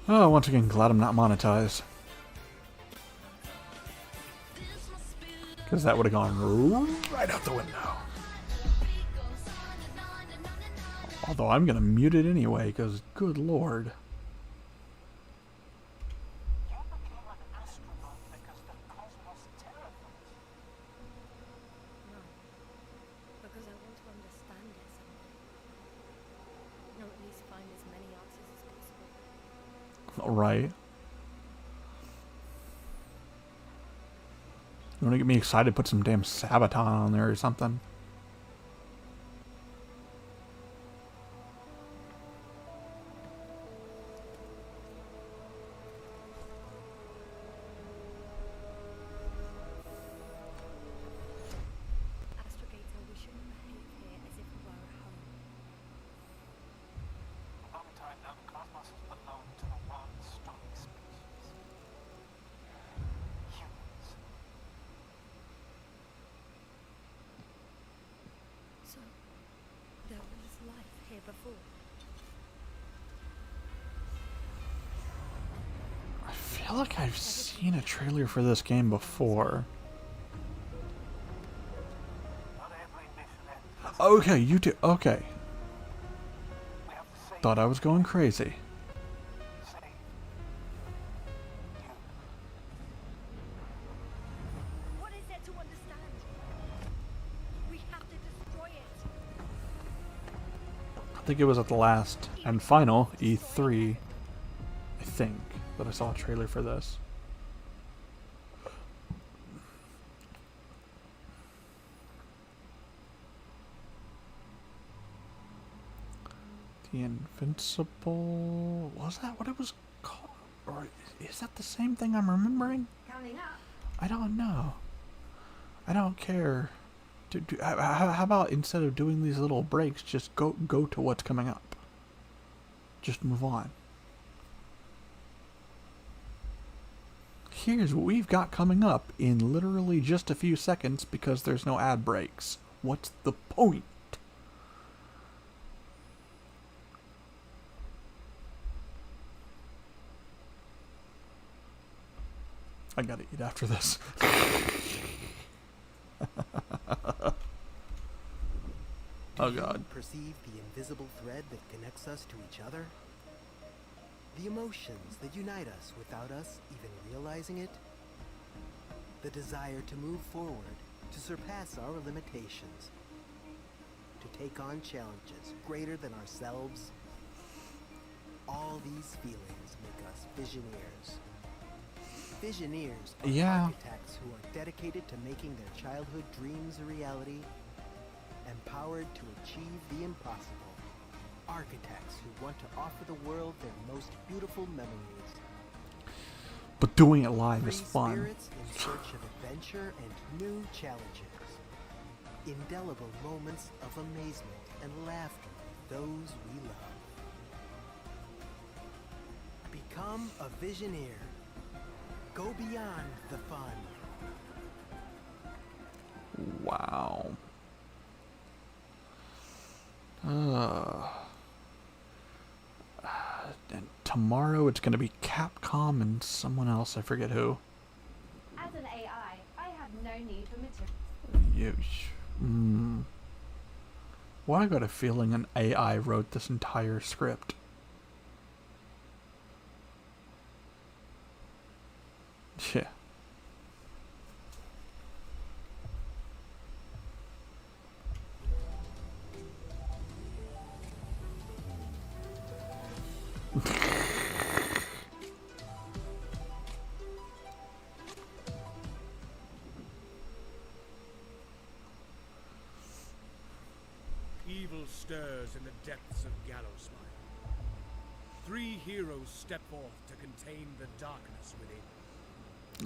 Oh, once again, glad I'm not monetized. Because that would have gone right out the window. Although I'm going to mute it anyway, because good lord. Because I want to understand it someday. Or at least find as many answers as possible. Right. You want to get me excited? Put some damn Sabaton on there or something. Astrogator, we shouldn't behave here as if we were at home. For a long time now, the cosmos has belonged to the one strong species. Humans. So, there was life here before. I feel like I've seen a trailer for this game before. Okay, you do. Okay. Thought I was going crazy. What is there to understand? We have to destroy it. I think it was at the last and final E3, I think, that I saw a trailer for this. The Invincible... was that what it was called? Or is that the same thing I'm remembering? Coming up. I don't know. I don't care. How about instead of doing these little breaks, just go to what's coming up. Just move on. Here's what we've got coming up in literally just a few seconds because there's no ad breaks. What's the point? I gotta eat after this. Oh God. Perceive the invisible thread that connects us to each other? The emotions that unite us without us even realizing it? The desire to move forward, to surpass our limitations, to take on challenges greater than ourselves? All these feelings make us Visioneers. Visioneers are architects who are dedicated to making their childhood dreams a reality, empowered to achieve the impossible. Architects who want to offer the world their most beautiful memories. But doing it live is Free fun. Spirits in search of adventure and new challenges. Indelible moments of amazement and laughter with those we love. Become a Visioneer. Go beyond the fun. Wow. And tomorrow it's going to be Capcom and someone else, I forget who. As an AI, I have no need for material. Well, I got a feeling an AI wrote this entire script. Yeah. Evil stirs in the depths of Gallowsmire. 3 heroes step forth to contain the darkness within.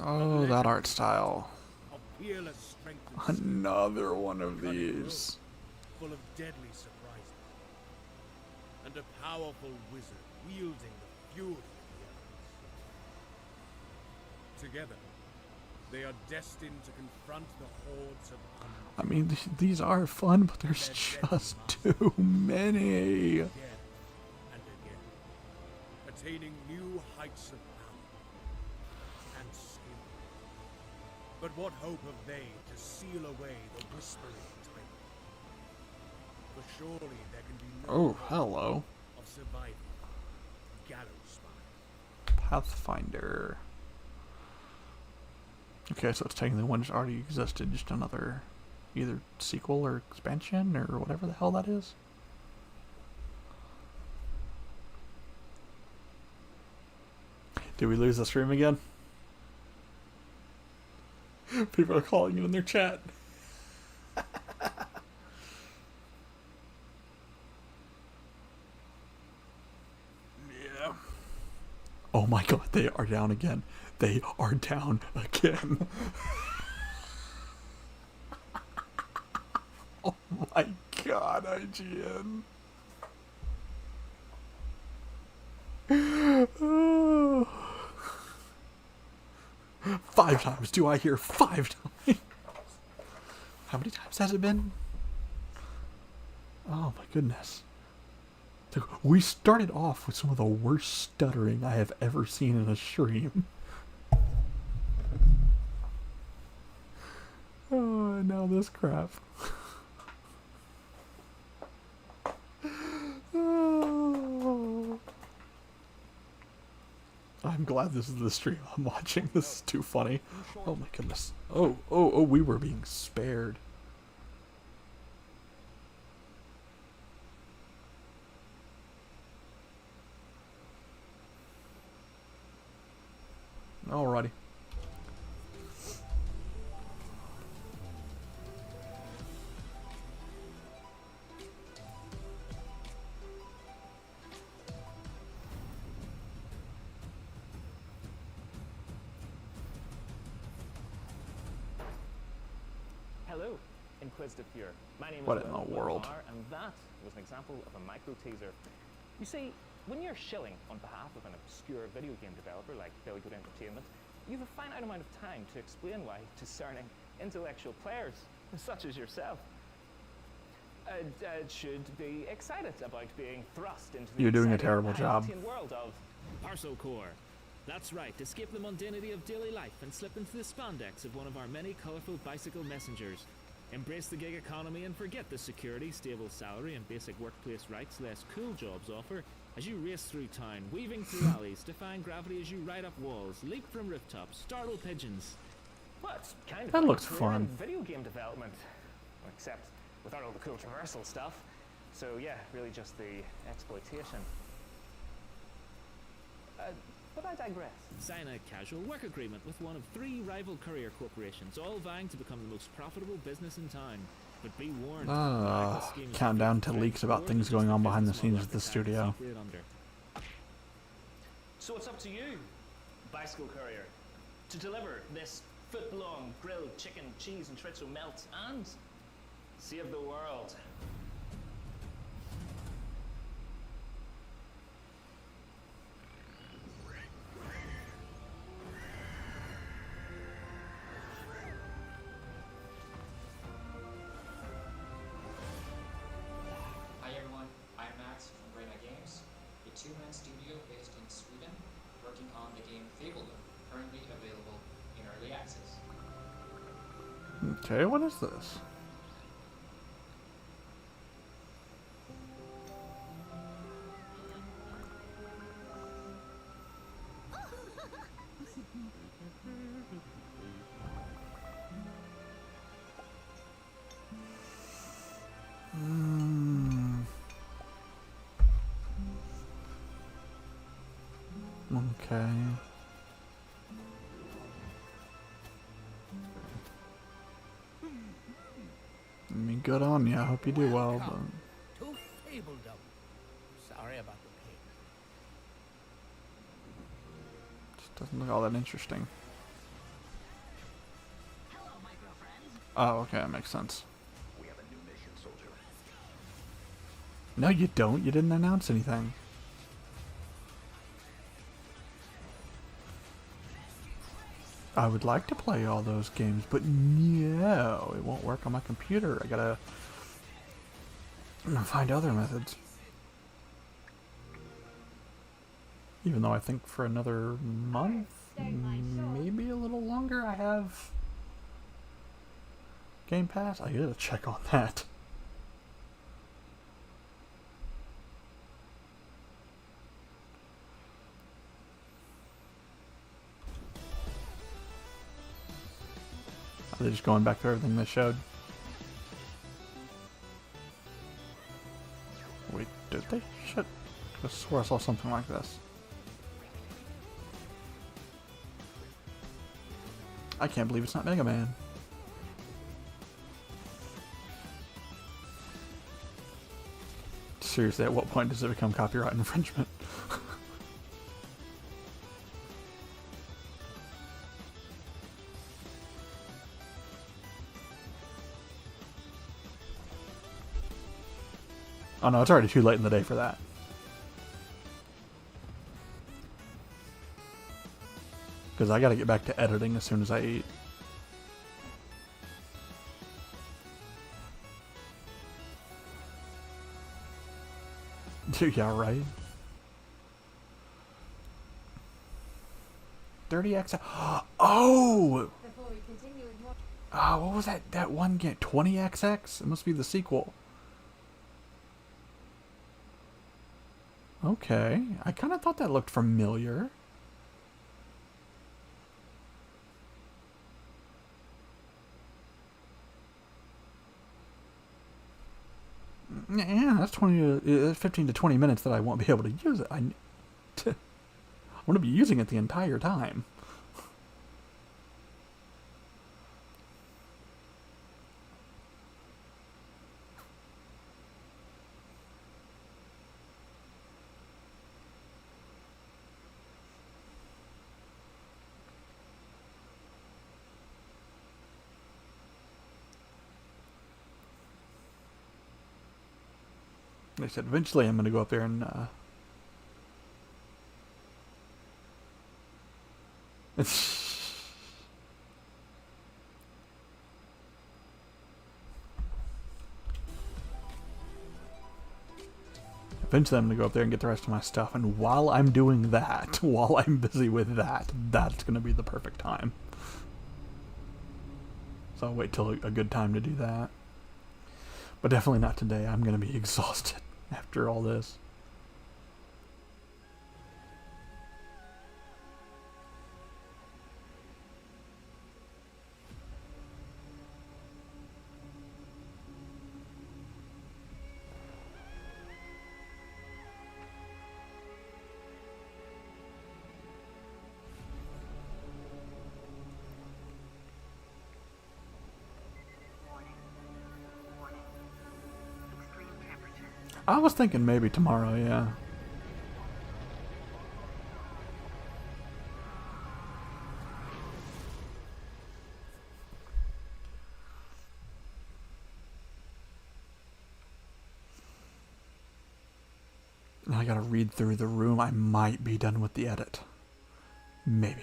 Oh, that art style. Of fearless strength and Another one of these. full of deadly surprises. And a powerful wizard wielding the fury of the elements. Together, they are destined to confront the hordes of I mean, these are fun, but there's just too many. again and again, attaining new heights of power and skill. But what hope have they to seal away the whispering tide? For surely there can be no Oh, hope hello. of surviving Gallowsmire. Pathfinder. Okay, so it's taking the one that already existed, just another either sequel or expansion or whatever the hell that is. Did we lose the stream again? People are calling you in their chat. Yeah. Oh my god, they are down again. They are down again. Oh my god, IGN. Oh. 5 times. Do I hear 5 times? How many times has it been? Oh my goodness. We started off with some of the worst stuttering I have ever seen in a stream. Oh, now this crap. Oh. I'm glad this is the stream I'm watching. This is too funny. Oh my goodness. Oh, we were being spared. inquisitive viewer. My name is What in the world? Lamar, and that was an example of a micro teaser. You see, when you're shilling on behalf of an obscure video game developer like Billy Goat Entertainment, you have a finite amount of time to explain why discerning intellectual players, such as yourself, should be excited about being thrust into the You're doing a exciting terrible job. world of Parcel Core. That's right, escape the mundanity of daily life and slip into the spandex of one of our many colorful bicycle messengers. Embrace the gig economy and forget the security, stable salary, and basic workplace rights less cool jobs offer as you race through town, weaving through alleys, defying gravity as you ride up walls, leap from rooftops, startle pigeons. Well, it's kind of That like looks a career in fun. video game development, except without all the cool traversal stuff. So yeah, really just the exploitation. But I digress. Sign a casual work agreement with one of 3 rival courier corporations, all vying to become the most profitable business in town. But be warned, radical schemes Countdown to of leaks about more things than going just on the behind the business scenes model of the at time studio. secret under. So it's up to you, bicycle courier, to deliver this foot-long grilled chicken, cheese, and chorizo melt and save the world. Hi everyone, I'm Max from Grey Knight Games, a two-man studio based in Sweden, working on the game Fabledom, currently available in early access. Okay, what is this? Okay. I mean, good on you. I hope you do well, but To Fabledom. Sorry about the pain. just doesn't look all that interesting. Oh, okay, that makes sense. We have a new mission, soldier. No, you don't. You didn't announce anything. I would like to play all those games, but no, it won't work on my computer. I'm gonna find other methods. Even though I think for another month, maybe a little longer, I have Game Pass. I gotta check on that. Are they just going back through everything they showed? Wait, did they? Shit. I swear I saw something like this. I can't believe it's not Mega Man. Seriously, at what point does it become copyright infringement? Oh no, it's already too late in the day for that. Because I gotta get back to editing as soon as I eat. Yeah, right. 30x. Oh! Before we continue with more. What was that one game? 20XX? It must be the sequel. Okay. I kind of thought that looked familiar. Yeah, that's 15 to 20 minutes that I won't be able to use it. I want to be using it the entire time. Like I said, eventually I'm going to go up there and eventually I'm going to go up there and get the rest of my stuff, and while I'm doing that, while I'm busy with that, that's going to be the perfect time. So I'll wait till a good time to do that. But definitely not today. I'm going to be exhausted after all this. I was thinking maybe tomorrow, yeah. Now I gotta read through the room. I might be done with the edit. Maybe.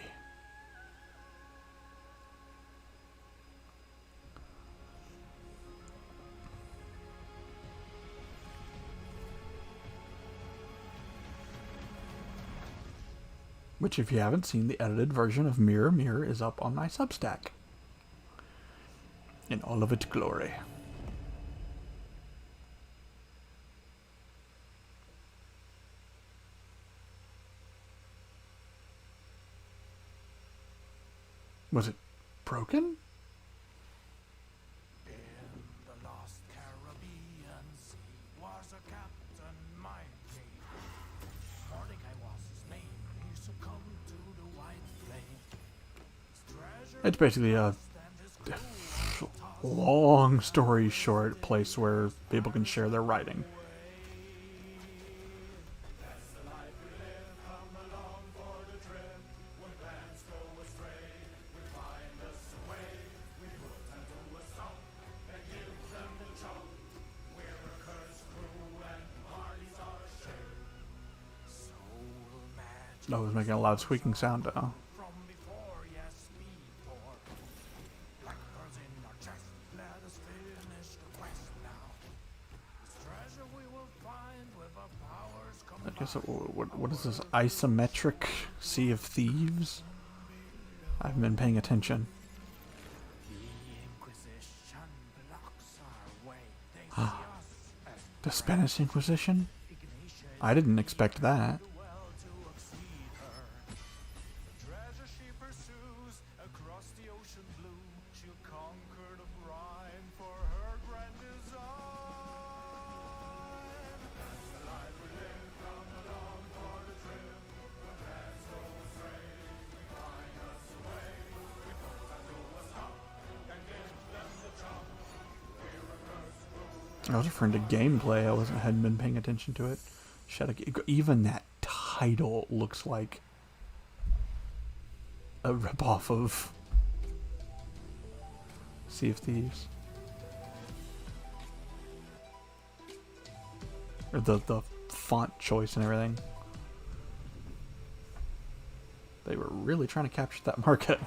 Which, if you haven't seen, the edited version of Mirror Mirror is up on my Substack. In all of its glory. Was it broken? It's basically a long story short place where people can share their writing. Oh, it was making a loud squeaking sound now. I guess what is this isometric Sea of Thieves? I haven't been paying attention. The Spanish Inquisition? I didn't expect that. I was referring to gameplay. I hadn't been paying attention to it. Even that title looks like a ripoff of Sea of Thieves. Or the font choice and everything. They were really trying to capture that market.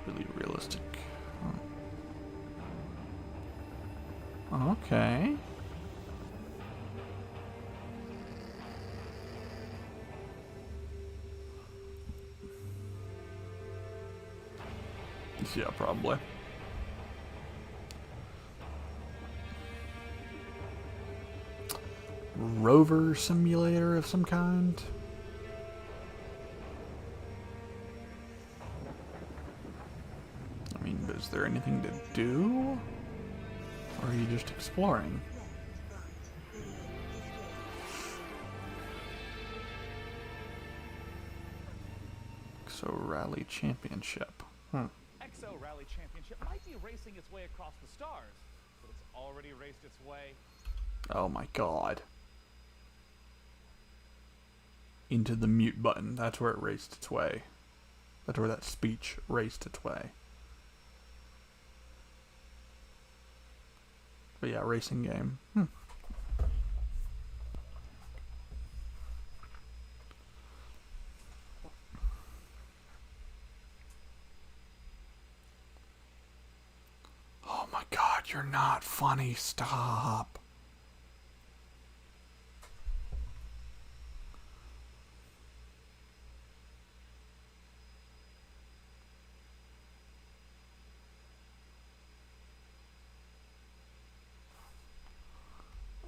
Really realistic. Okay. Yeah, probably. Rover simulator of some kind. I mean, is there anything to do? Or are you just exploring? Exo Rally Championship. Exo Rally Championship might be racing its way across the stars, but it's already raced its way. Oh my god. into the mute button. That's where it raced its way. That's where that speech raced its way. But yeah, racing game. Oh my god, you're not funny. Stop.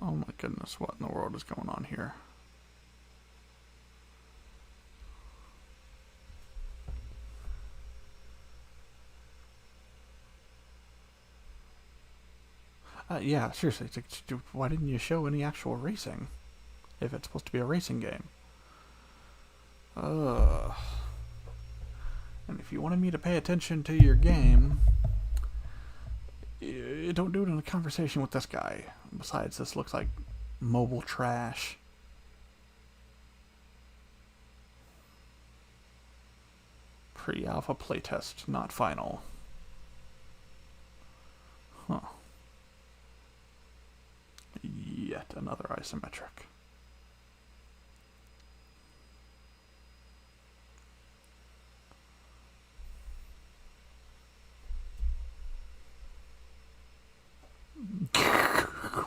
Oh my goodness, what in the world is going on here? Yeah, seriously, why didn't you show any actual racing? If it's supposed to be a racing game. And if you wanted me to pay attention to your game, don't do it in a conversation with this guy. Besides, this looks like mobile trash. Pre-alpha playtest, not final. Huh. Yet another isometric.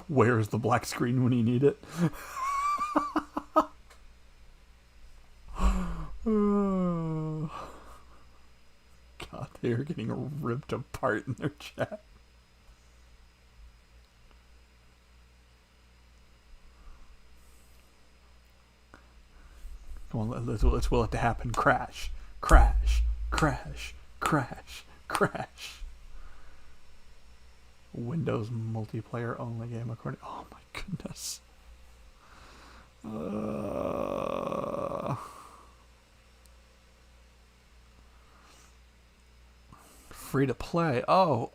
Where's the black screen when you need it? God, they are getting ripped apart in their chat. Come on, let's will it to happen. Crash, crash, crash, crash, crash. Windows multiplayer only game according. Oh my goodness. Free to play. Oh,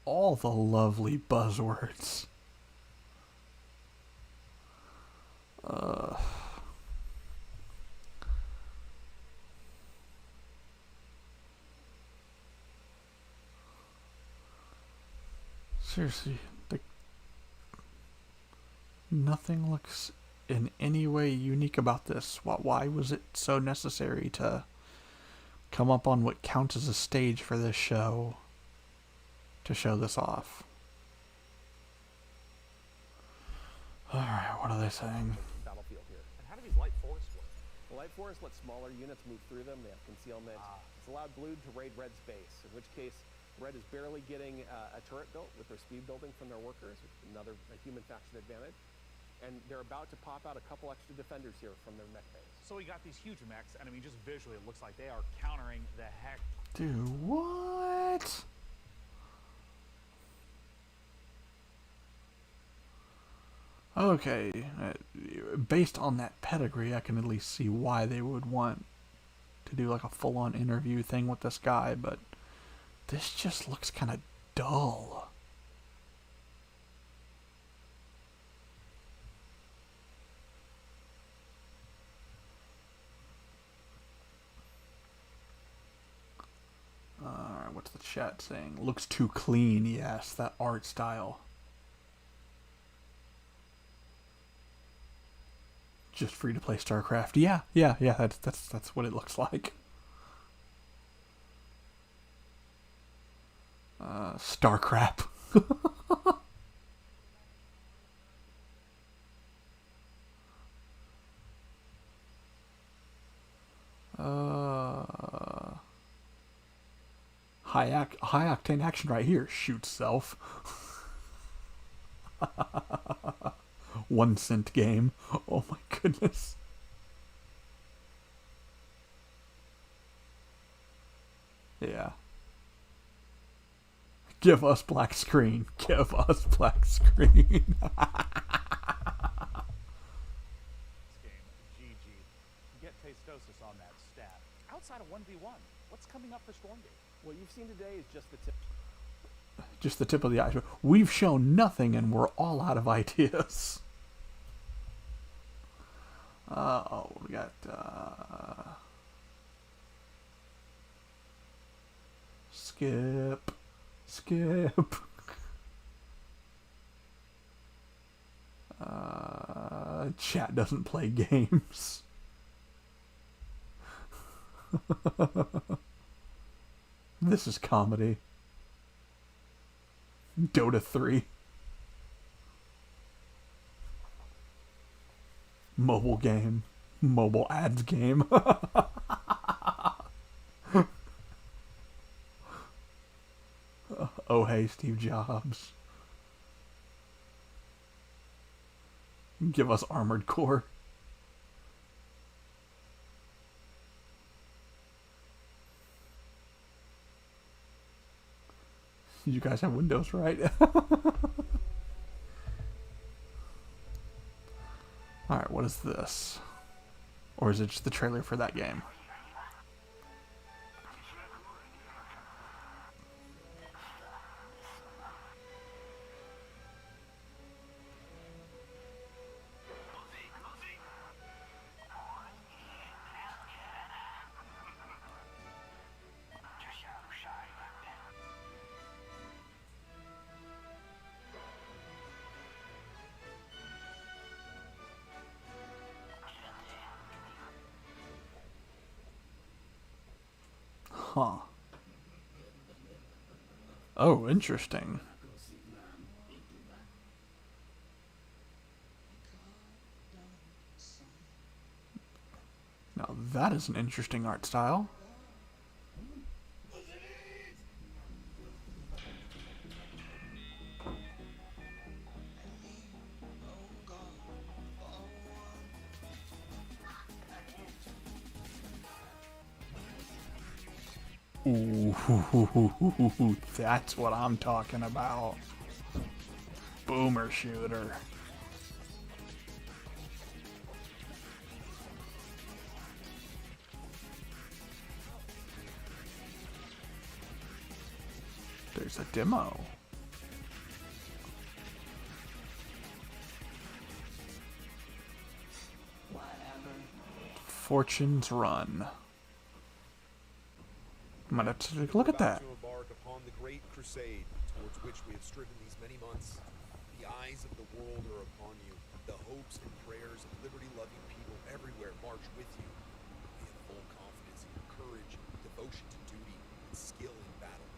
all the lovely buzzwords. Seriously, nothing looks in any way unique about this. Why was it so necessary to come up on what counts as a stage for this show to show this off? Alright, what are they saying? Battlefield here. And how do these light forests work? The light forests let smaller units move through them. They have concealment. It's allowed Blue to raid Red's base, in which case Red is barely getting a turret built with their speed building from their workers, which is another human faction advantage. And they're about to pop out a couple extra defenders here from their mech base. So we got these huge mechs, and I mean, just visually, it looks like they are countering the heck. Dude, what? Okay, based on that pedigree, I can at least see why they would want to do like a full-on interview thing with this guy, but this just looks kind of dull. Alright, what's the chat saying? Looks too clean, yes, that art style. Just free to play StarCraft. Yeah, that's what it looks like. StarCraft. High octane action right here. Shoot self. 1 cent game. Oh my goodness. Yeah. Give us black screen. Give us black screen. This game, GG. Get Tastosis on that stat. Outside of 1v1, what's coming up for Stormgate? What you've seen today is just the tip. Just the tip of the iceberg. We've shown nothing and we're all out of ideas. Oh, we got, skip. Skip. Chat doesn't play games. This is comedy. Dota 3. Mobile game. Mobile ads game. Oh hey, Steve Jobs. Give us Armored Core. You guys have Windows, right? Alright, what is this? Or is it just the trailer for that game? Huh. Oh, interesting. Now that is an interesting art style. Ooh, that's what I'm talking about. Boomer shooter. There's a demo. Fortune's Run. I'm gonna take a look at that. To embark upon the great crusade towards which we have striven these many months. The eyes of the world are upon you. The hopes and prayers of liberty-loving people everywhere march with you. We have full confidence in your courage, devotion to duty, and skill in battle.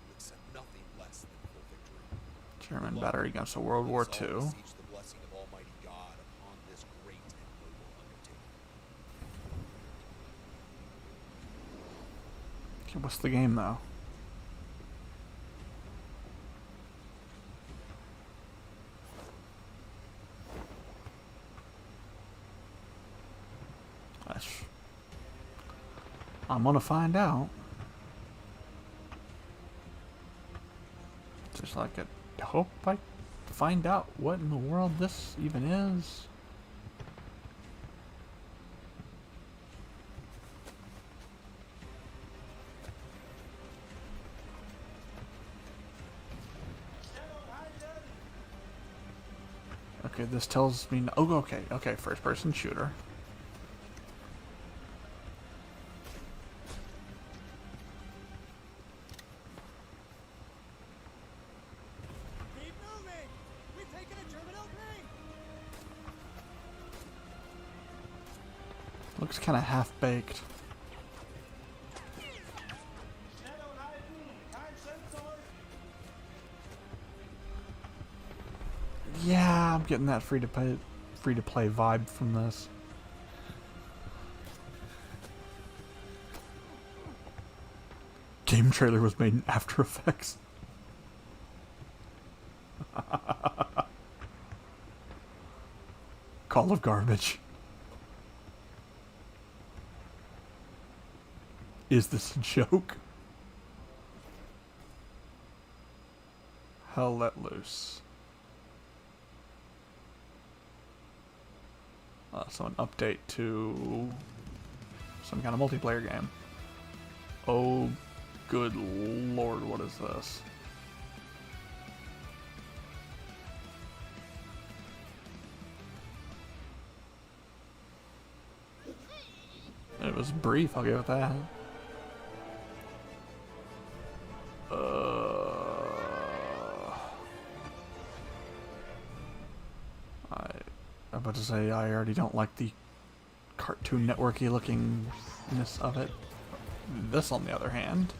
We accept nothing less than full victory. German battery against World War II. Beseech the blessing of Almighty God upon this great and noble undertaking. Okay, what's the game though? I'm gonna find out. Just like I hope I find out what in the world this even is. Okay, this tells me. Oh, okay, first-person shooter. Looks kind of half-baked. Yeah, I'm getting that free-to-play vibe from this. Game trailer was made in After Effects. Call of garbage. Is this a joke? Hell let loose. So an update to some kind of multiplayer game. Oh, good lord, what is this? was brief, I'll give it that. I'm about to say I already don't like the Cartoon Networky lookingness of it. This, on the other hand.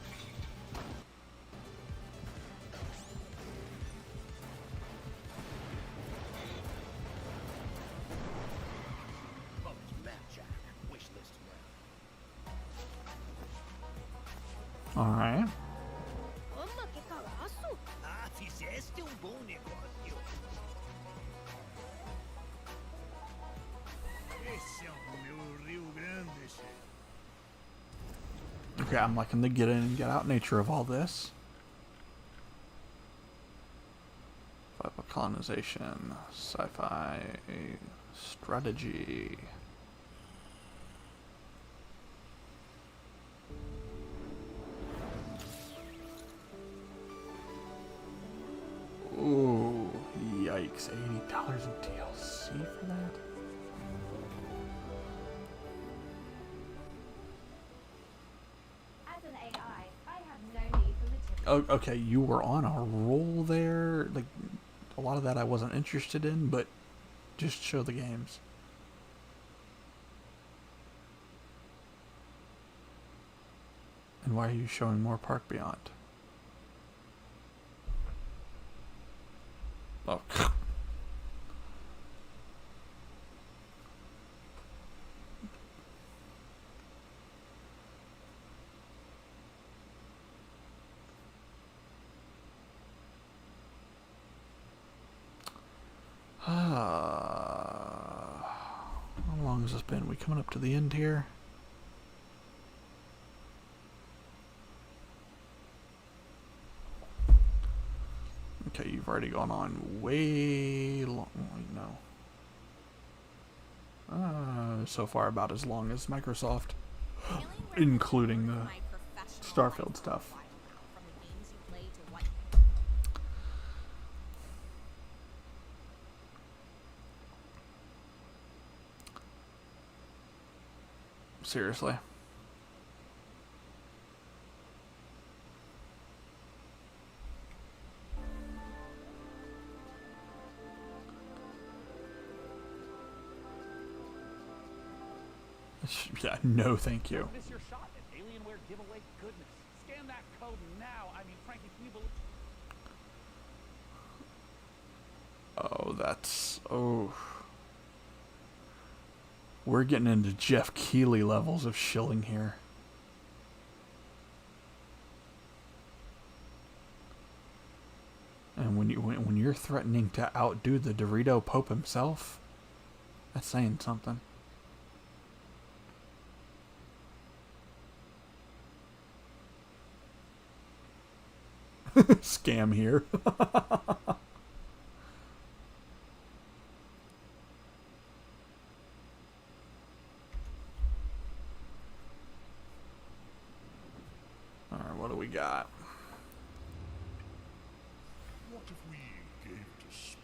Alright. Ah, fizeste bom negócio. Esse é o meu Rio Grande, chefe. Okay, I'm liking the get in and get out nature of all this. Colonization, sci-fi, strategy. Ooh, yikes, $80 in DLC for that? As an AI, I have no need for material. Oh, okay, you were on a roll there. Like, a lot of that I wasn't interested in, but just show the games. And why are you showing more Park Beyond? Oh. How long has this been? We coming up to the end here? Okay, you've already gone on way long. No. So far about as long as Microsoft, including the Starfield stuff. Seriously. Yeah, no thank you. Don't miss your shot at Alienware giveaway goodness. Scan that code now. I mean, Frankie, can you believe... Oh, that's... Oh. We're getting into Jeff Keighley levels of shilling here. And when you're threatening to outdo the Dorito Pope himself, that's saying something. Scam here. Alright, what do we got? What if we gave it a spin?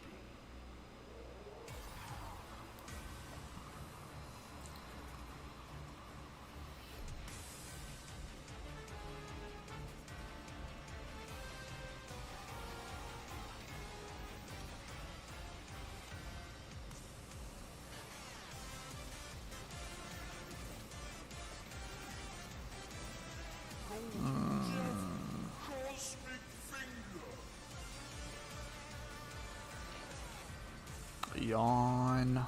Cosmic finger. Yawn.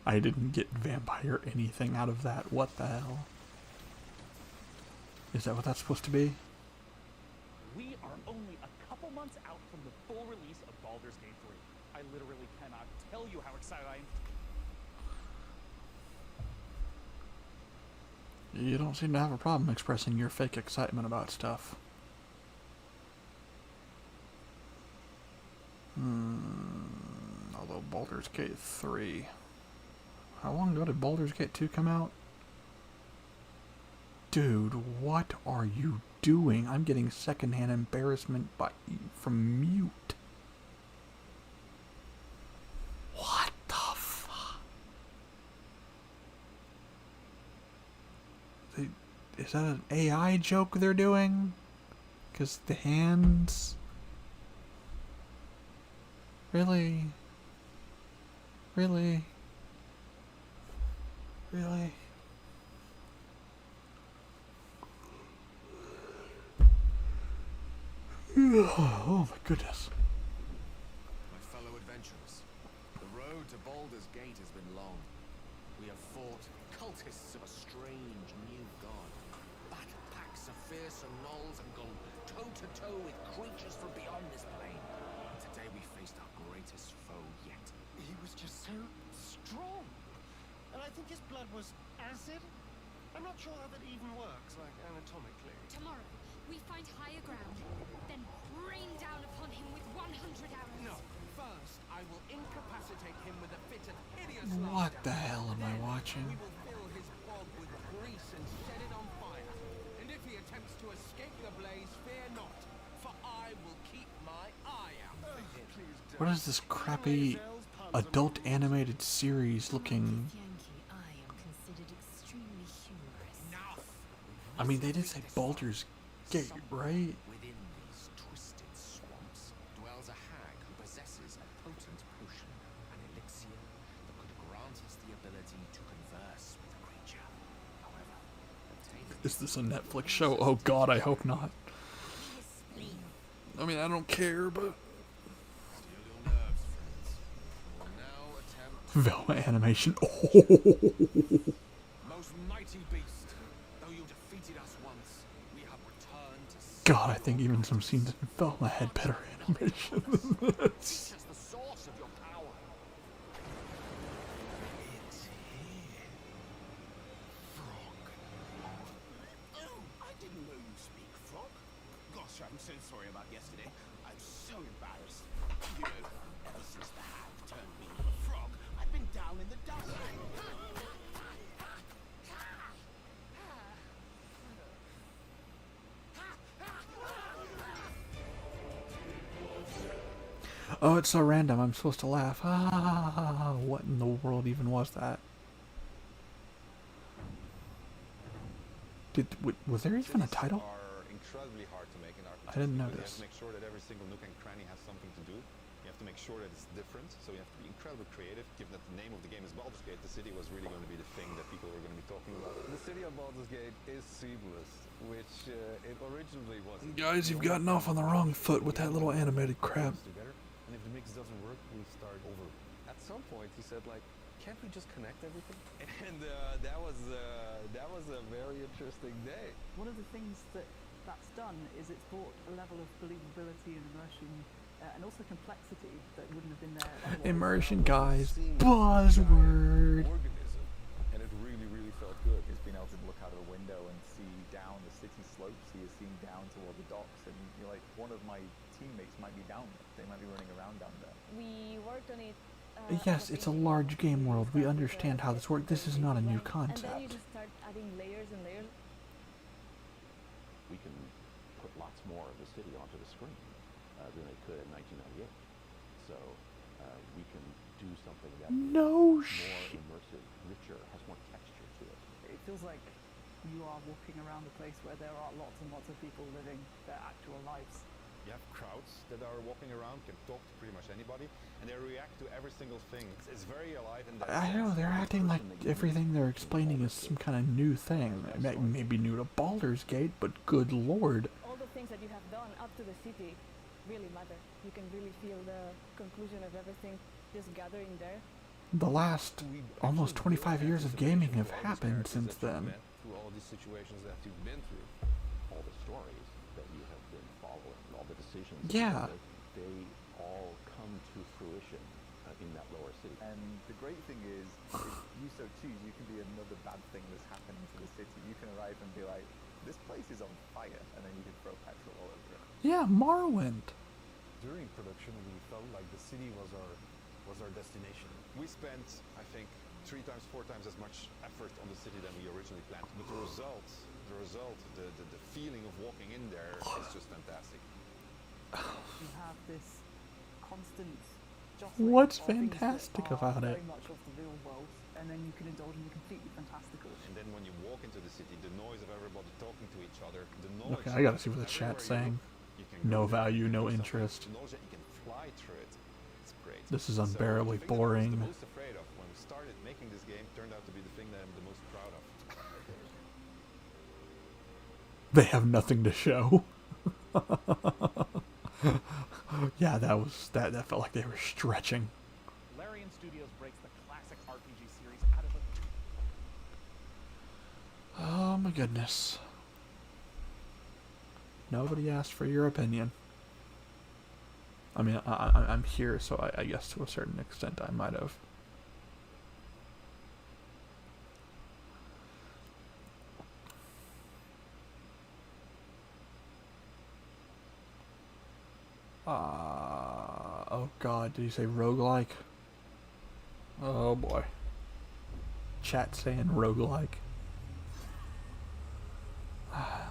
I didn't get vampire anything out of that. What the hell? Is that what that's supposed to be? We are only a couple months out from the full release of Baldur's Gate 3. I literally cannot tell you how excited I am. You don't seem to have a problem expressing your fake excitement about stuff. Although Baldur's Gate 3... How long ago did Baldur's Gate 2 come out? Dude, what are you doing? I'm getting secondhand embarrassment from mute. What the fuck? Is that an AI joke they're doing? Because the hands... Really? Really? Really? Oh my goodness. My fellow adventurers, the road to Baldur's Gate has been long. We have fought cultists of a strange new god, battled packs of fearsome gnolls, and gone toe-to-toe with creatures from beyond this plane. Today we faced our greatest foe yet. He was just so strong. And I think his blood was acid. I'm not sure how that even works, like anatomically. Tomorrow, we find higher ground, then rain down upon him with 100 arrows. No, first I will incapacitate him with a fit of hideous What laughter. the hell am I watching? We will fill his bog with grease and set it on fire. And if he attempts to escape the blaze, fear not, for I will keep my eye out for him. What is this crappy adult animated series looking? I mean, they did say Baldur's Gate, right? Within these twisted swamps dwells a hag who possesses a potent potion, an elixir that could grant us the ability to converse with the creature. However, obtaining Is this a Netflix show? Oh god, I hope not. I mean, I don't care, but... Velma animation. Most mighty beast, though you defeated us once, we have returned to God, I think even some scenes in Velma had better animation than this. the source of your power. It's here. Frog. Oh, I didn't know you speak frog. Gosh, I'm so sorry about yesterday. I'm so embarrassed. You know, ever since the hag turned me into a frog, I've been down in the dumps. Oh, it's so random. I'm supposed to laugh. Ah, what in the world even was that? Was there even a title? Are incredibly hard to make in RPG. I didn't You notice. have to make sure that every single nook and cranny has something to do. You have to make sure that it's different, so you have to be incredibly creative. Given that the name of the game is Baldur's Gate, the city was really going to be the thing that people were going to be talking about. The city of Baldur's Gate is seamless, which it originally wasn't. Guys, you've gotten off on the wrong foot with that little animated crap. And if the mix doesn't work, we start over. At some point, he said, like, can't we just connect everything? And that was a very interesting day. One of the things that's done is it's brought a level of believability and immersion and also complexity that wouldn't have been there otherwise. Immersion, guys. Buzzword. Organism, and it really, really felt good. It's being able to look out of a window and see down the city slopes, so you're seeing down toward the docks, and you're like, one of my teammates might be down there. They might be running around down there. We worked on it. Yes, it's a large game world. We understand how this works. This is not a new And then you concept. just start adding layers and layers. We can put lots more of the city onto the screen than they could in 1998. So we can do something that's No more immersive, richer, has more texture to it. It feels like you are walking around a place where there are lots and lots of people living their actual lives. You have crowds that are walking around, can talk to pretty much anybody, and they react to every single thing. It's very alive in that I know, they're acting like everything they're explaining is some kind of new thing. It may be new to Baldur's Gate, but good lord. All the things that you have done up to the city really matter. You can really feel the conclusion of everything just gathering there. The last almost 25 years of gaming have happened since then. Through all these situations that you've been through. All the stories that you have been following, all the decisions Yeah. you make, they all come to fruition in that lower city. And the great thing is, if you so choose, you can be another bad thing that's happening to the city. You can arrive and be like, this place is on fire, and then you can throw petrol all over it. Yeah, Morrowind. During production, we felt like the city was our destination. We spent, I think, 3 times, 4 times as much effort on the city than we originally planned. But the results the result, the feeling of walking in there is just fantastic. You have this constant jostling What's of things that fantastic are about it? very much of the real world, and then you can indulge in the completely fantastical. And then when you walk into the city, the noise of everybody talking to each other, the knowledge. Okay, I gotta see what the chat's saying. No value, no interest. The knowledge that you can fly through it. It's great. This is So, unbearably the thing that I boring. was the most afraid of when we started making this game turned out to be the thing that I'm the most proud of. They have nothing to show. Yeah, that felt like they were stretching. Larian Studios breaks the classic RPG series out of a... Oh my goodness. Nobody asked for your opinion. I mean, I'm here, so I guess to a certain extent I might have. Oh god, did you say roguelike? Oh boy. Chat saying roguelike. I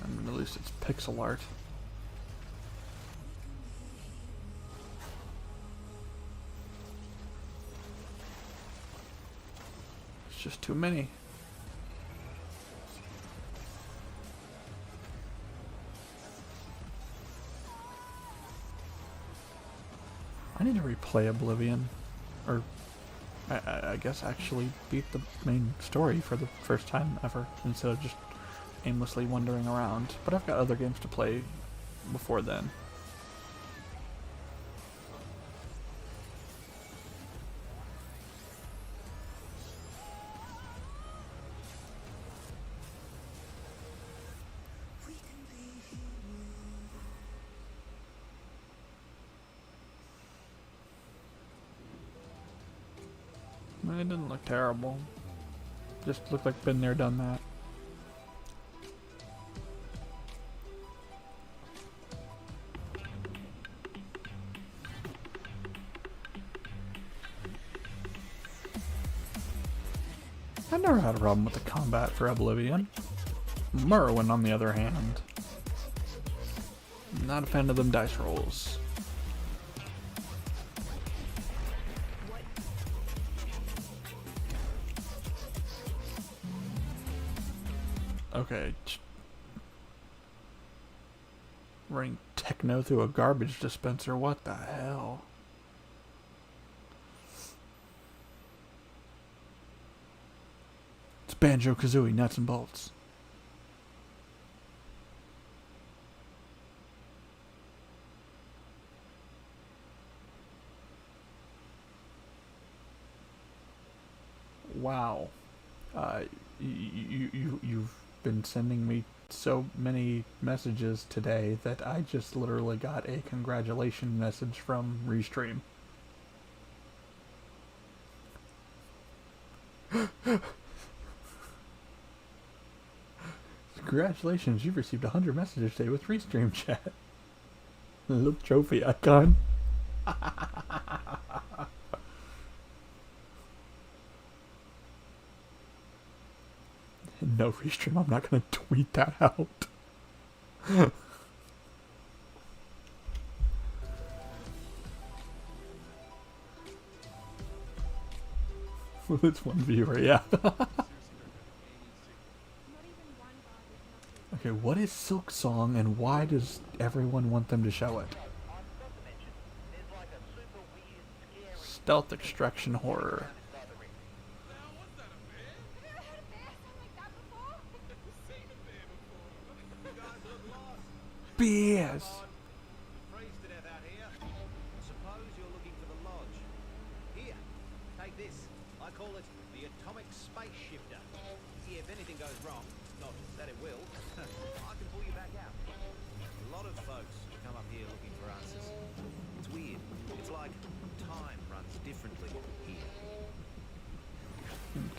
mean, at least it's pixel art. It's just too many. I need to replay Oblivion, or I guess actually beat the main story for the first time ever, instead of just aimlessly wandering around. But I've got other games to play before then. It didn't look terrible. Just looked like been there, done that. I never had a problem with the combat for Oblivion. Morrowind, on the other hand, not a fan of them dice rolls. Okay. Running techno through a garbage dispenser, what the hell? It's Banjo-Kazooie, nuts and bolts. Wow. You've been sending me so many messages today that I just literally got a congratulations message from Restream. Congratulations, you've received 100 messages today with Restream chat. Little trophy icon. No, Restream, I'm not going to tweet that out. Well, it's one viewer, yeah. Okay, what is Silk Song and why does everyone want them to show it? Stealth extraction horror. Beers. Freeze to death out here. Suppose you're looking for the lodge. Here, take this. I call it the atomic space shifter. If anything goes wrong, not that it will, I can pull you back out. A lot of folks come up here looking for answers. It's weird. It's like time runs differently here.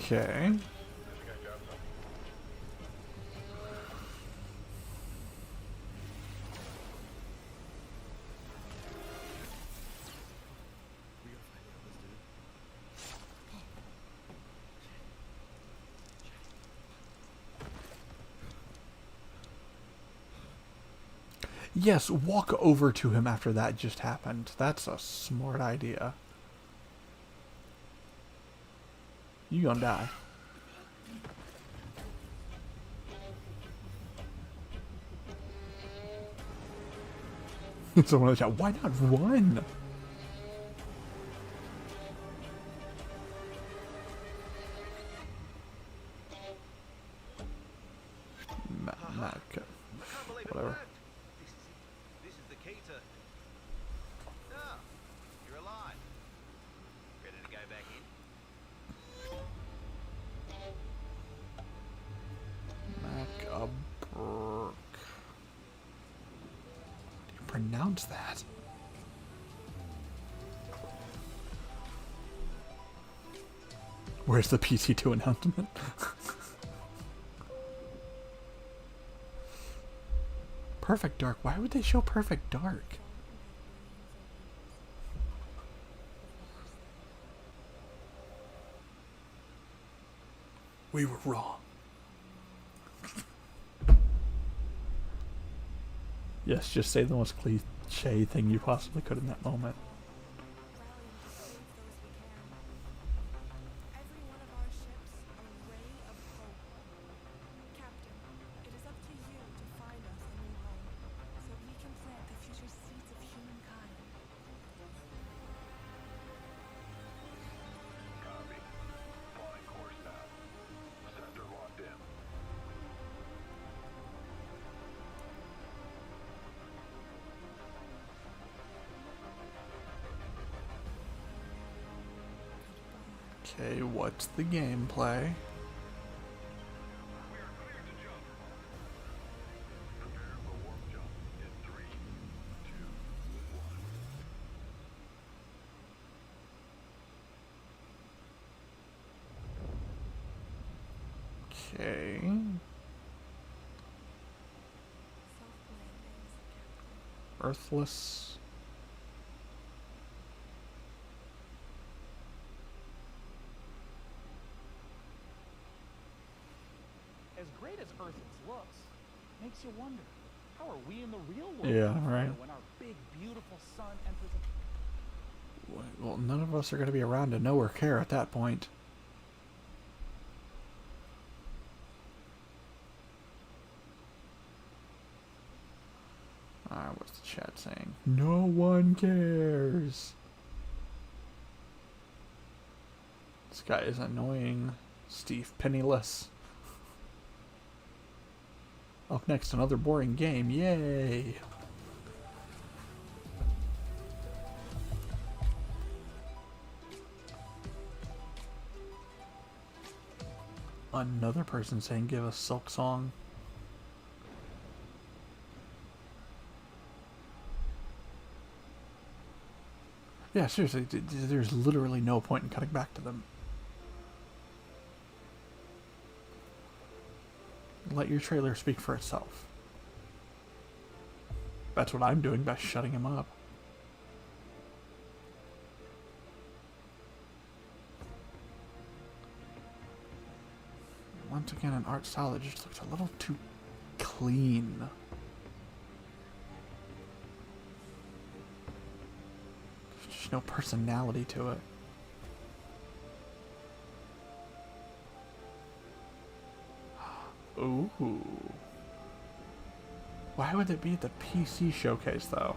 Okay. Yes, walk over to him after that just happened. That's a smart idea. You gonna die. Someone in the chat, why not run? Whatever. This is the key to... Ah, you're alive. Ready to go back in? Macabre. Do you pronounce that? Where's the PC2 announcement? Perfect Dark. Why would they show Perfect Dark? We were wrong. Yes, just say the most cliche thing you possibly could in that moment. Okay, what's the gameplay? Okay. Earthless. As great as Earth looks, makes you wonder, how are we in the real world? Yeah, right. When our big, beautiful sun enters a... Well, none of us are going to be around to know or care at that point. What's the chat saying? No one cares. This guy is annoying. Steve Penniless. Up next, another boring game. Yay! Another person saying, give us Silk Song. Yeah, seriously, there's literally no point in cutting back to them. Let your trailer speak for itself. That's what I'm doing by shutting him up. Once again, an art style that just looks a little too clean. There's just no personality to it. Ooh. Why would it be at the PC showcase, though?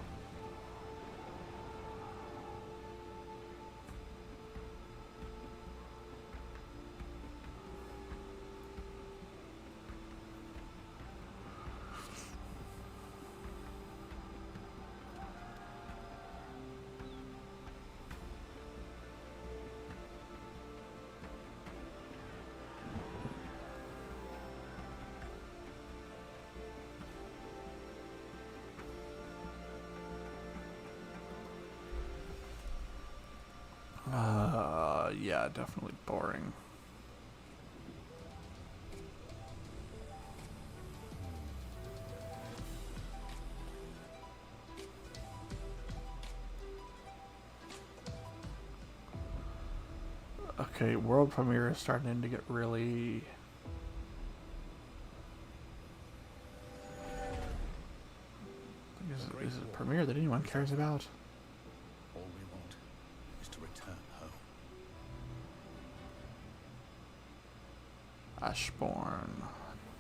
Yeah, definitely boring. Okay, world premiere is starting to get really... I premiere that anyone cares about. All we want is to return home. Ashbourne,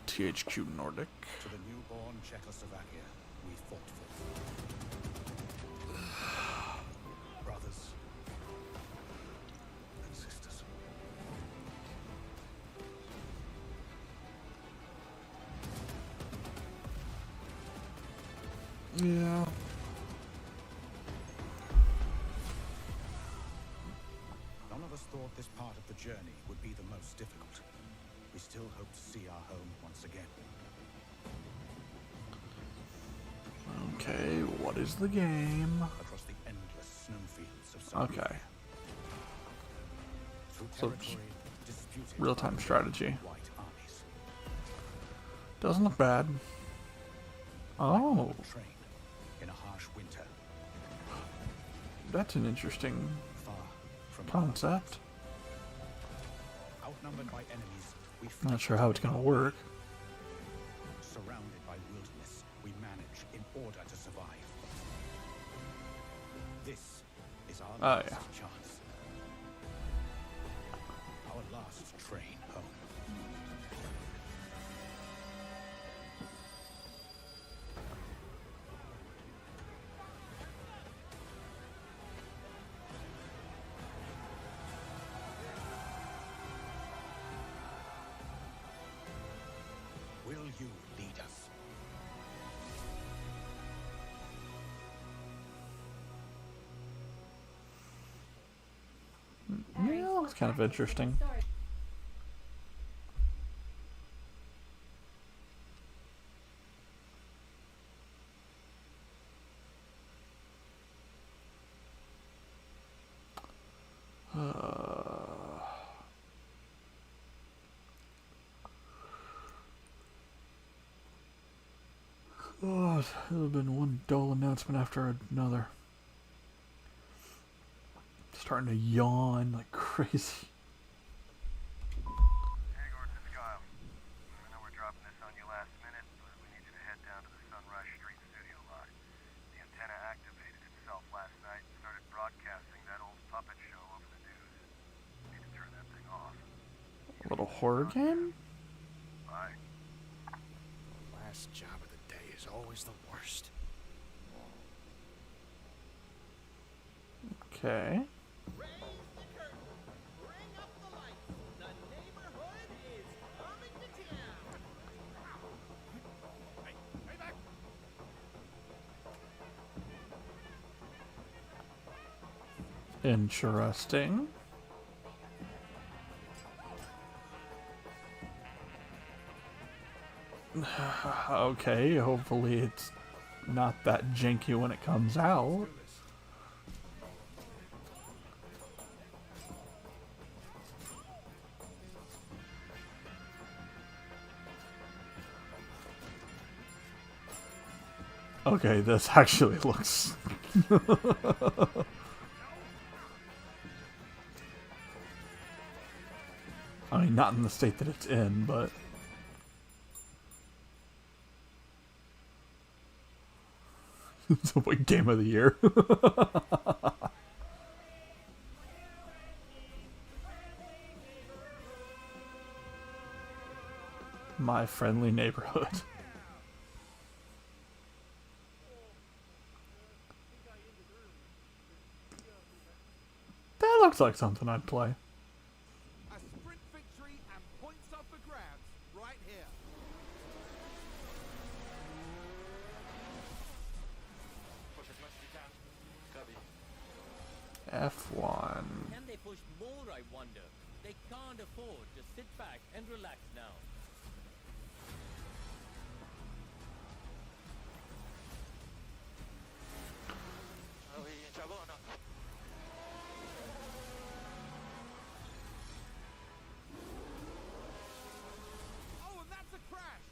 THQ Nordic. To the newborn Czechoslovakia we fought for. Brothers and sisters. Yeah. None of us thought this part of the journey would be the most difficult. We still hope to see our home once again. Okay, what is the game? Across the endless snowfields of Siberia. Okay. Through So territory disputed real-time by strategy. white armies. Doesn't look bad. Oh, Train in a harsh winter, that's an interesting far from concept. outnumbered by enemies, we Not sure how it's gonna work. surrounded by wilderness, we manage in order to survive. This is our Oh, last yeah. chance. Our last train home. Will you lead us? Yeah, looks kind of interesting. Oh, it's been one dull announcement after another. Starting to yawn like crazy. Hey Gordon, it's Kyle. I know we're dropping this on you last minute, but we need you to head down to the Sunrise Street studio lot. The antenna activated itself last night and started broadcasting that old puppet show over the news. Need to turn that thing off. A little horror game? Bye. Last job of the day is always the worst. Okay. Interesting. Okay, hopefully it's not that janky when it comes out. Okay, this actually looks... I mean, not in the state that it's in, but... It's a big game of the year. My Friendly Neighborhood. That looks like something I'd play. A sprint victory and points up for grabs right here. Push as much as you can. Copy. F1. Can they push more, I wonder? They can't afford to sit back and relax now. Are we in trouble or not? Oh, and that's a crash.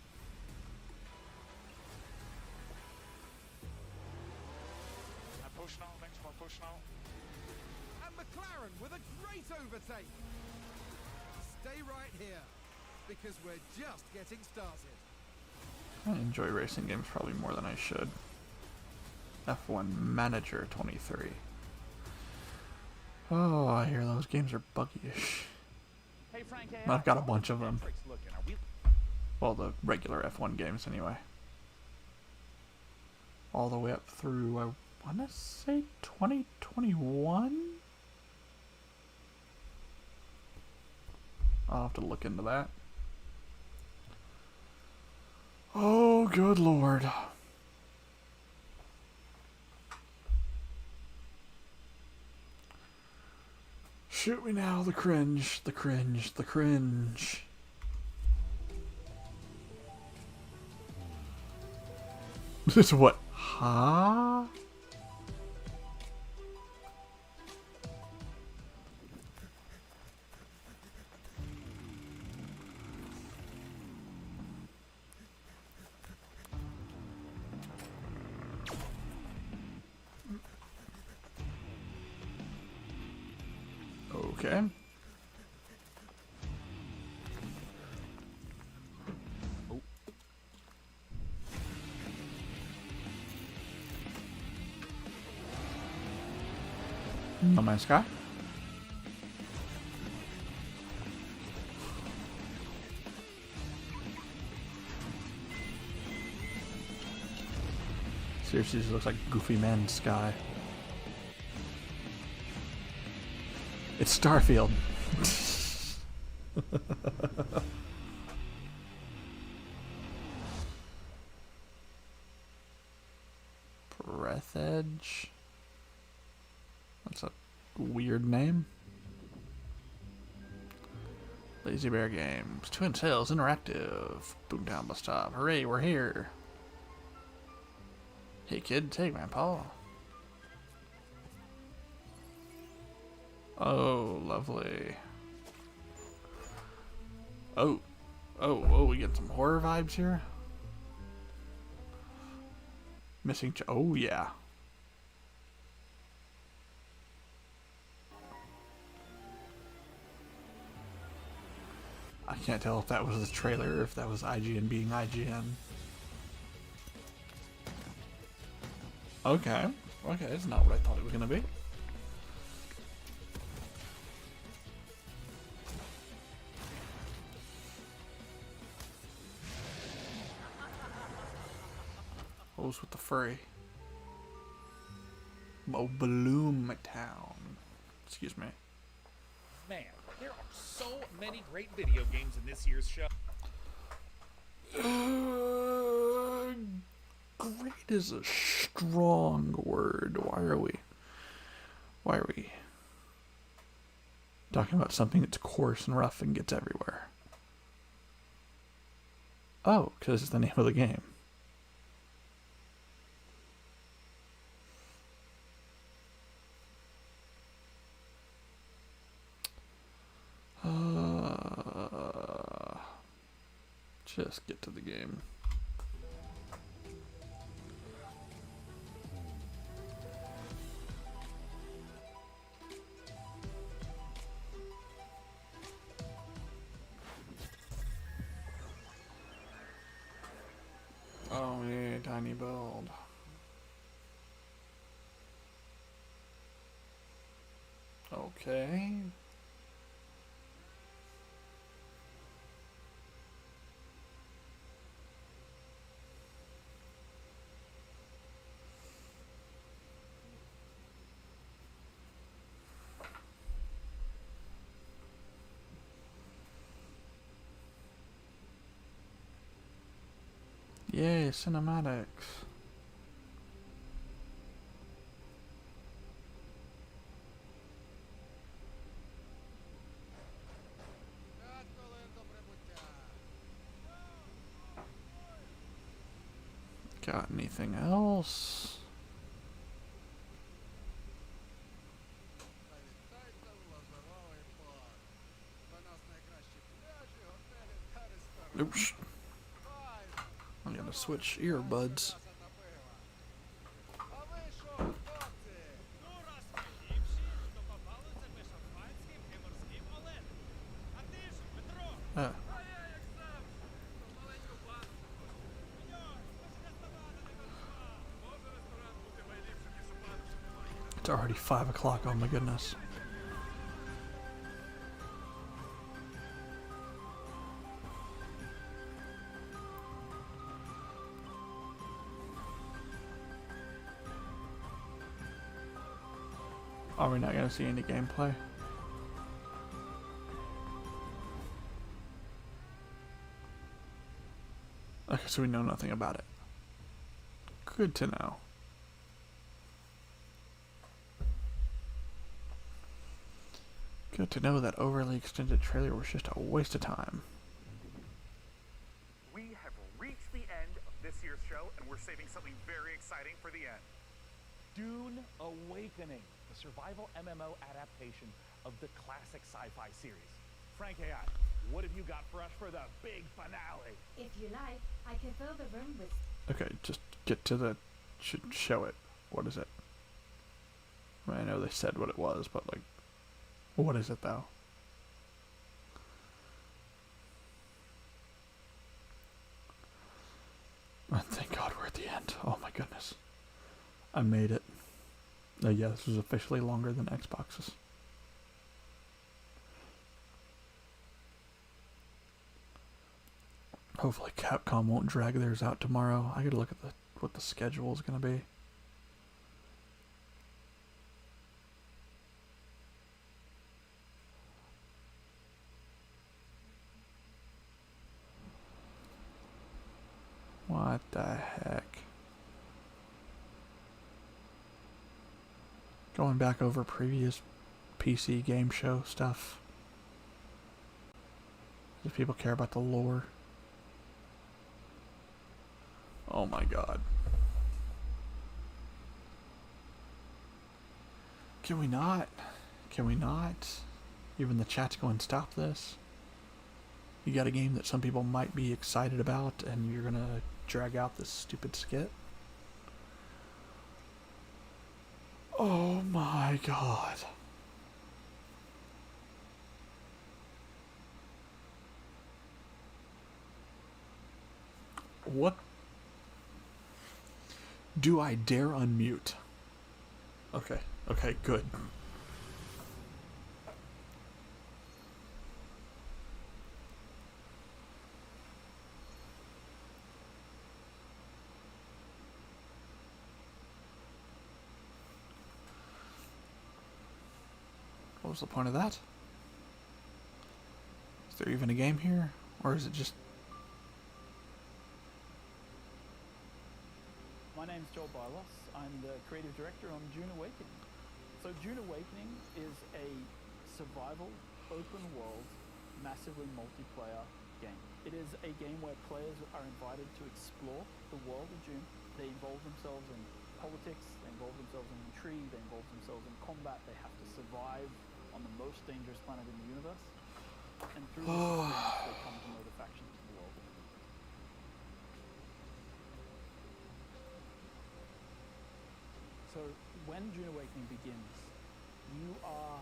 Push now, next one, push now. And McLaren with a great overtake. Stay right here, because we're just getting started. I enjoy racing games probably more than I should. F1 Manager 23. Oh, I hear those games are buggy-ish. Hey, Frank, hey, I've got a bunch of them. looking. Are we... Well, the regular F1 games anyway. All the way up through, I want to say 2021? I'll have to look into that. Oh, good lord. Shoot me now, the cringe, the cringe, the cringe. This is what? Huh? Okay. No Man's Sky. Seriously, this looks like Goofy Man's Sky. It's Starfield. Breath Edge. That's a weird name. Lazy Bear Games. Twin Tails Interactive. Boomtown Bus Stop. Hooray, we're here. Hey kid, take my paw. Oh, lovely. Oh, we get some horror vibes here. Missing. Oh yeah. I can't tell if that was the trailer or if that was IGN being IGN. Okay, it's not what I thought it was gonna be. What was with the furry? Oh, Bloom Town. Excuse me. Man, there are so many great video games in this year's show. Great is a strong word. Why are we talking about something that's coarse and rough and gets everywhere? Oh, because it's the name of the game. Just get to the game. Oh yeah, tiny build. Okay. Yay, cinematics. Got anything else? Oops. I gotta switch earbuds. It's already 5 o'clock, oh my goodness. Are we not going to see any gameplay? Okay, so we know nothing about it. Good to know. Good to know that overly extended trailer was just a waste of time. We have reached the end of this year's show, and we're saving something very exciting for the end. Dune Awakening, the survival MMO adaptation of the classic sci-fi series. Frank AI, what have you got for us for the big finale? If you like, I can fill the room with... Okay, just get to the... show it. What is it? I mean, I know they said what it was, but like... what is it though? Oh, thank God we're at the end. Oh my goodness. I made it. Yeah, this was officially longer than Xbox's. Hopefully Capcom won't drag theirs out tomorrow. I gotta look at what the schedule is gonna be. What the heck? Going back over previous PC game show stuff. Do people care about the lore? Oh my God. Can we not? Can we not? Even the chat's going, stop this. You got a game that some people might be excited about and you're gonna drag out this stupid skit? Oh my God. What? Do I dare unmute? Okay, okay, good. What was the point of that? Is there even a game here? Or is it just... My name's Joel Bylos. I'm the creative director on Dune Awakening. So Dune Awakening is a survival, open world, massively multiplayer game. It is a game where players are invited to explore the world of Dune. They involve themselves in politics, they involve themselves in intrigue, they involve themselves in combat, they have to survive on the most dangerous planet in the universe. And through this experience, they come to know the factions of the world. So when Dune Awakening begins, you are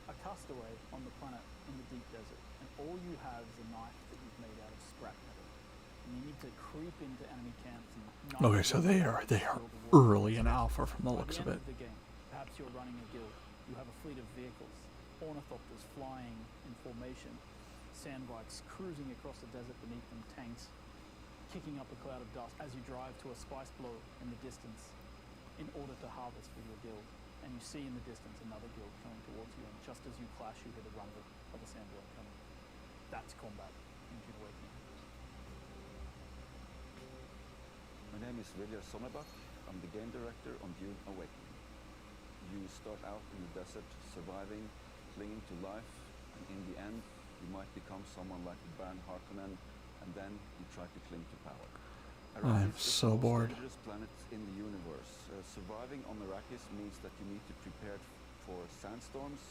a castaway on the planet in the deep desert, and all you have is a knife that you've made out of scrap metal. And you need to creep into enemy camps and okay, so they are early in alpha from the looks of it. the game, perhaps you're running a guild. You have a fleet of vehicles, ornithopters flying in formation, sandbikes cruising across the desert beneath them, tanks kicking up a cloud of dust as you drive to a spice blow in the distance in order to harvest for your guild. And you see in the distance another guild coming towards you, and just as you clash, you hear the rumble of a sandblower coming. That's combat in Dune Awakening. My name is Viljar Sommerbach. I'm the game director on Dune Awakening. You start out in the desert, surviving, clinging to life, and in the end, you might become someone like Baron Harkonnen, and then you try to cling to power. I'm so bored. It's the most dangerous planet in the universe. Surviving on Arrakis means that you need to prepare for sandstorms,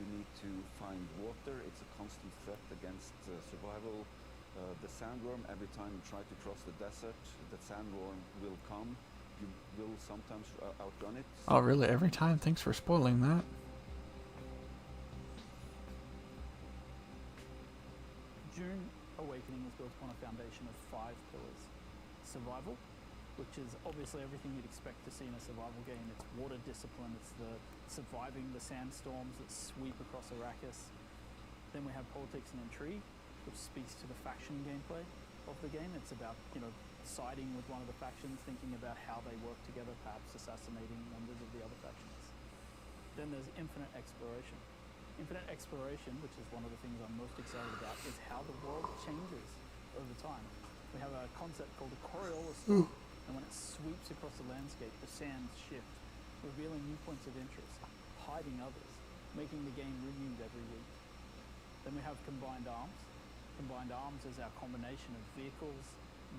you need to find water, it's a constant threat against survival. The sandworm, every time you try to cross the desert, the sandworm will come. You will sometimes outrun it. Oh really? Every time? Thanks for spoiling that. Dune Awakening is built upon a foundation of 5 pillars. Survival, which is obviously everything you'd expect to see in a survival game. It's water discipline, it's the surviving the sandstorms that sweep across Arrakis. Then we have politics and intrigue, which speaks to the faction gameplay of the game. It's about, you know, siding with one of the factions, thinking about how they work together, perhaps assassinating members of the other factions. Then there's infinite exploration. Infinite exploration, which is one of the things I'm most excited about, is how the world changes over time. We have a concept called a Coriolis storm, and when it sweeps across the landscape, the sands shift, revealing new points of interest, hiding others, making the game renewed every week. Then we have combined arms. Combined arms is our combination of vehicles,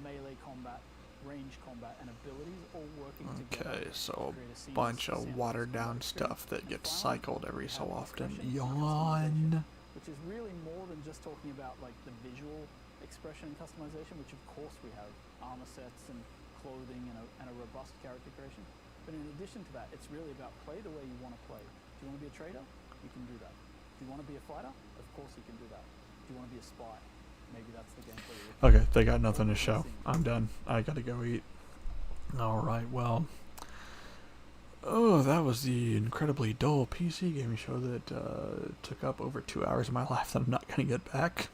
melee combat, range combat, and abilities all working together. Okay, so to create a a seamless bunch of sandbox watered combat down experience. stuff that And gets finally, cycled every we so have often. expression and Yawn. customization, which is really more than just talking about like the visual expression and customization, which of course we have armor sets and clothing and a robust character creation. But in addition to that, it's really about play the way you want to play. Do you want to be a trader? You can do that. Do you want to be a fighter? Of course you can do that. Do you want to be a spy? Maybe that's the gameplay you're looking Okay, for. they got nothing to show. I'm done. I gotta go eat. Alright, well. Oh, that was the incredibly dull PC gaming show that took up over 2 hours of my life that I'm not gonna get back.